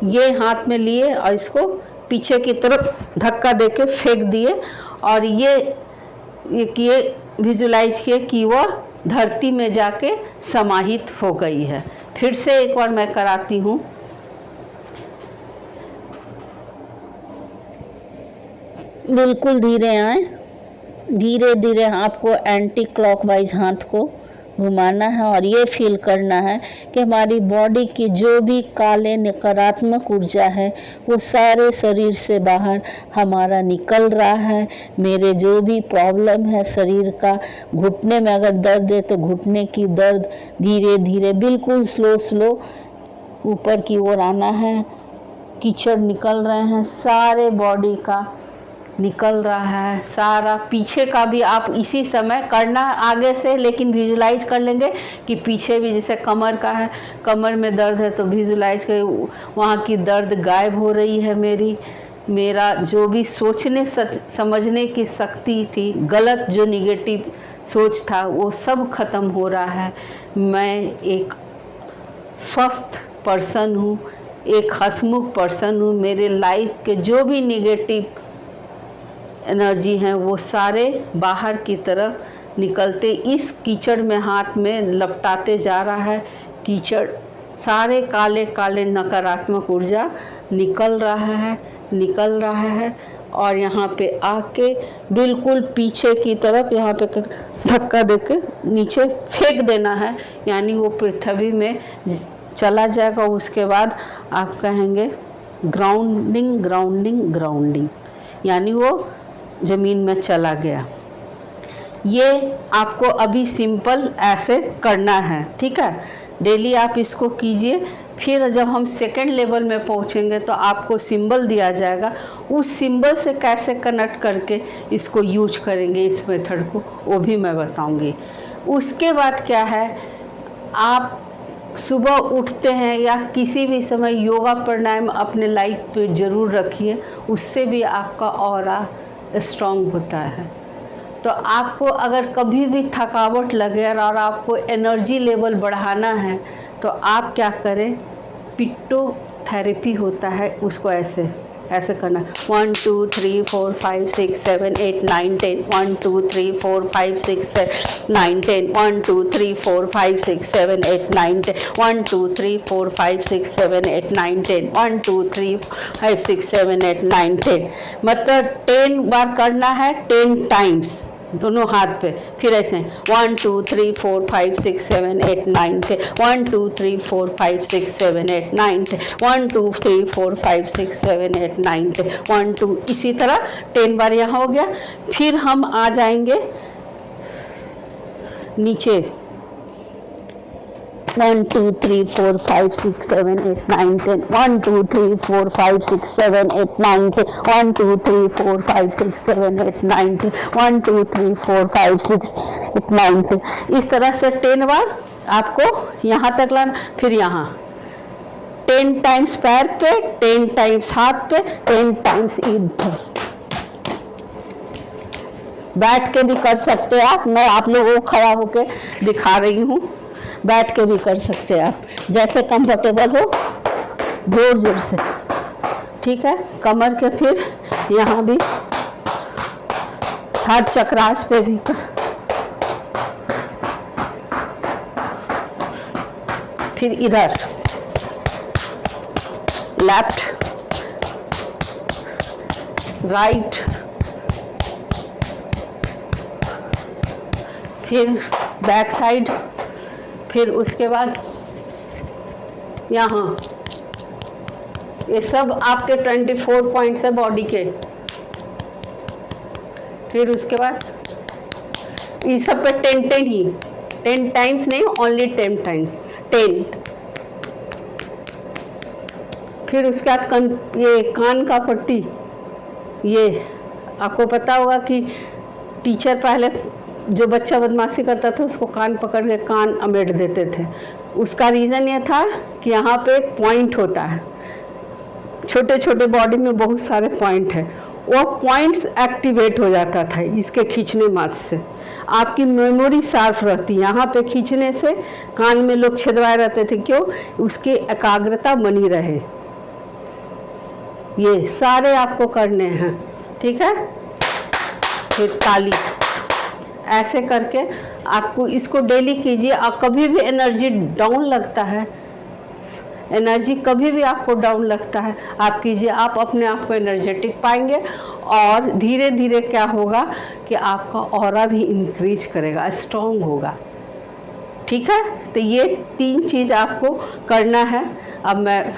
ये हाथ में लिए और इसको पीछे की तरफ धक्का देके फेंक दिए, और ये किए, विजुलाइज किए कि वह धरती में जाके समाहित हो गई है। फिर से एक बार मैं कराती हूँ। बिल्कुल धीरे आए, धीरे धीरे आपको एंटी क्लॉकवाइज हाथ को घुमाना है और ये फील करना है कि हमारी बॉडी की जो भी काले नकारात्मक ऊर्जा है वो सारे शरीर से बाहर हमारा निकल रहा है। मेरे जो भी प्रॉब्लम है शरीर का, घुटने में अगर दर्द है तो घुटने की दर्द धीरे धीरे बिल्कुल स्लो स्लो ऊपर की ओर आना है। कीचड़ निकल रहे हैं, सारे बॉडी का निकल रहा है, सारा पीछे का भी आप इसी समय करना है आगे से, लेकिन विजुलाइज कर लेंगे कि पीछे भी, जैसे कमर का है, कमर में दर्द है तो विजुलाइज कर वहाँ की दर्द गायब हो रही है। मेरा जो भी सोचने समझने की शक्ति थी, गलत जो निगेटिव सोच था, वो सब खत्म हो रहा है। मैं एक स्वस्थ पर्सन हूँ, एक हंसमुख पर्सन हूँ। मेरे लाइफ के जो भी निगेटिव एनर्जी हैं वो सारे बाहर की तरफ निकलते, इस कीचड़ में हाथ में लपटाते जा रहा है। कीचड़, सारे काले काले नकारात्मक ऊर्जा निकल रहा है और यहाँ पे आके बिल्कुल पीछे की तरफ यहाँ पे धक्का देके नीचे फेंक देना है, यानी वो पृथ्वी में चला जाएगा। उसके बाद आप कहेंगे ग्राउंडिंग ग्राउंडिंग ग्राउंडिंग, यानी वो ज़मीन में चला गया। ये आपको अभी सिंपल ऐसे करना है, ठीक है। डेली आप इसको कीजिए। फिर जब हम सेकंड लेवल में पहुंचेंगे तो आपको सिंबल दिया जाएगा, उस सिंबल से कैसे कनेक्ट करके इसको यूज करेंगे, इस मेथड को, वो भी मैं बताऊंगी। उसके बाद क्या है, आप सुबह उठते हैं या किसी भी समय योगा प्राणायाम अपने लाइफ पे ज़रूर रखिए, उससे भी आपका ऑरा स्ट्रॉन्ग होता है। तो आपको अगर कभी भी थकावट लगे और आपको एनर्जी लेवल बढ़ाना है तो आप क्या करें, पिट्टो थेरेपी होता है, उसको ऐसे करना, 1 2 3 4 5 6 7 8 9 10, 1 2 3 4 5 6 7 9 10, 1 2 3 4 5 6 7 8 9 10, 1 2 3 4 5 6 7 8 9 10, 1 2 3 5 6 7 8 9 10, मतलब 10 बार करना है, 10 टाइम्स दोनों हाथ पे। फिर ऐसे 1 2 3 4 5 6 7 8 9 10, 1 2 3 4 5 6 7 8 9 10, 1 2 3 4 5 6 7 8 9 10, 1 2, इसी तरह 10 बार यहाँ हो गया। फिर हम आ जाएंगे नीचे, 1 2 3 4 5 6 7 8 9 10, 1 2 3 4 5 6 7 8 9 10, 1 2 3 4 5 6 7 8 9 10, 1 2 3 4 5 6 8 9 10, इस तरह से 10 बार आपको यहाँ तक लाना। फिर यहाँ 10 टाइम्स पैर पे, 10 टाइम्स हाथ पे, 10 टाइम्स इधर। बैठ के भी कर सकते हैं आप, मैं आप लोगों को खड़ा होके दिखा रही हूँ, बैठ के भी कर सकते हैं आप, जैसे कंफर्टेबल हो, जोर जोर से, ठीक है। कमर के फिर यहाँ भी, हाथ चक्रास पे भी कर, फिर इधर लेफ्ट, राइट, फिर बैक साइड, फिर उसके बाद यहाँ। ये सब आपके 24 पॉइंट्स है बॉडी के। फिर उसके बाद इस सब पे 10 ही, 10 टाइम्स नहीं, ओनली 10 टाइम्स, 10। फिर उसके बाद ये कान का पट्टी, ये आपको पता होगा कि टीचर पहले जो बच्चा बदमाशी करता था उसको कान पकड़ के कान अमेट देते थे। उसका रीज़न ये था कि यहाँ पे एक पॉइंट होता है, छोटे छोटे बॉडी में बहुत सारे पॉइंट है, वो पॉइंट्स एक्टिवेट हो जाता था इसके खींचने मात्र से। आपकी मेमोरी शार्प रहती है, यहाँ पे खींचने से कान में लोग छेदवाए रहते थे, क्यों? उसकी एकाग्रता बनी रहे। ये सारे आपको करने हैं, ठीक है। फिर ताली, ऐसे करके आपको इसको डेली कीजिए। और कभी भी एनर्जी डाउन लगता है, एनर्जी कभी भी आपको डाउन लगता है, आप कीजिए, आप अपने आप को एनर्जेटिक पाएंगे। और धीरे धीरे क्या होगा कि आपका ऑरा भी इंक्रीज करेगा, स्ट्रॉन्ग होगा, ठीक है। तो ये 3 चीज़ आपको करना है। अब मैं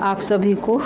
आप सभी को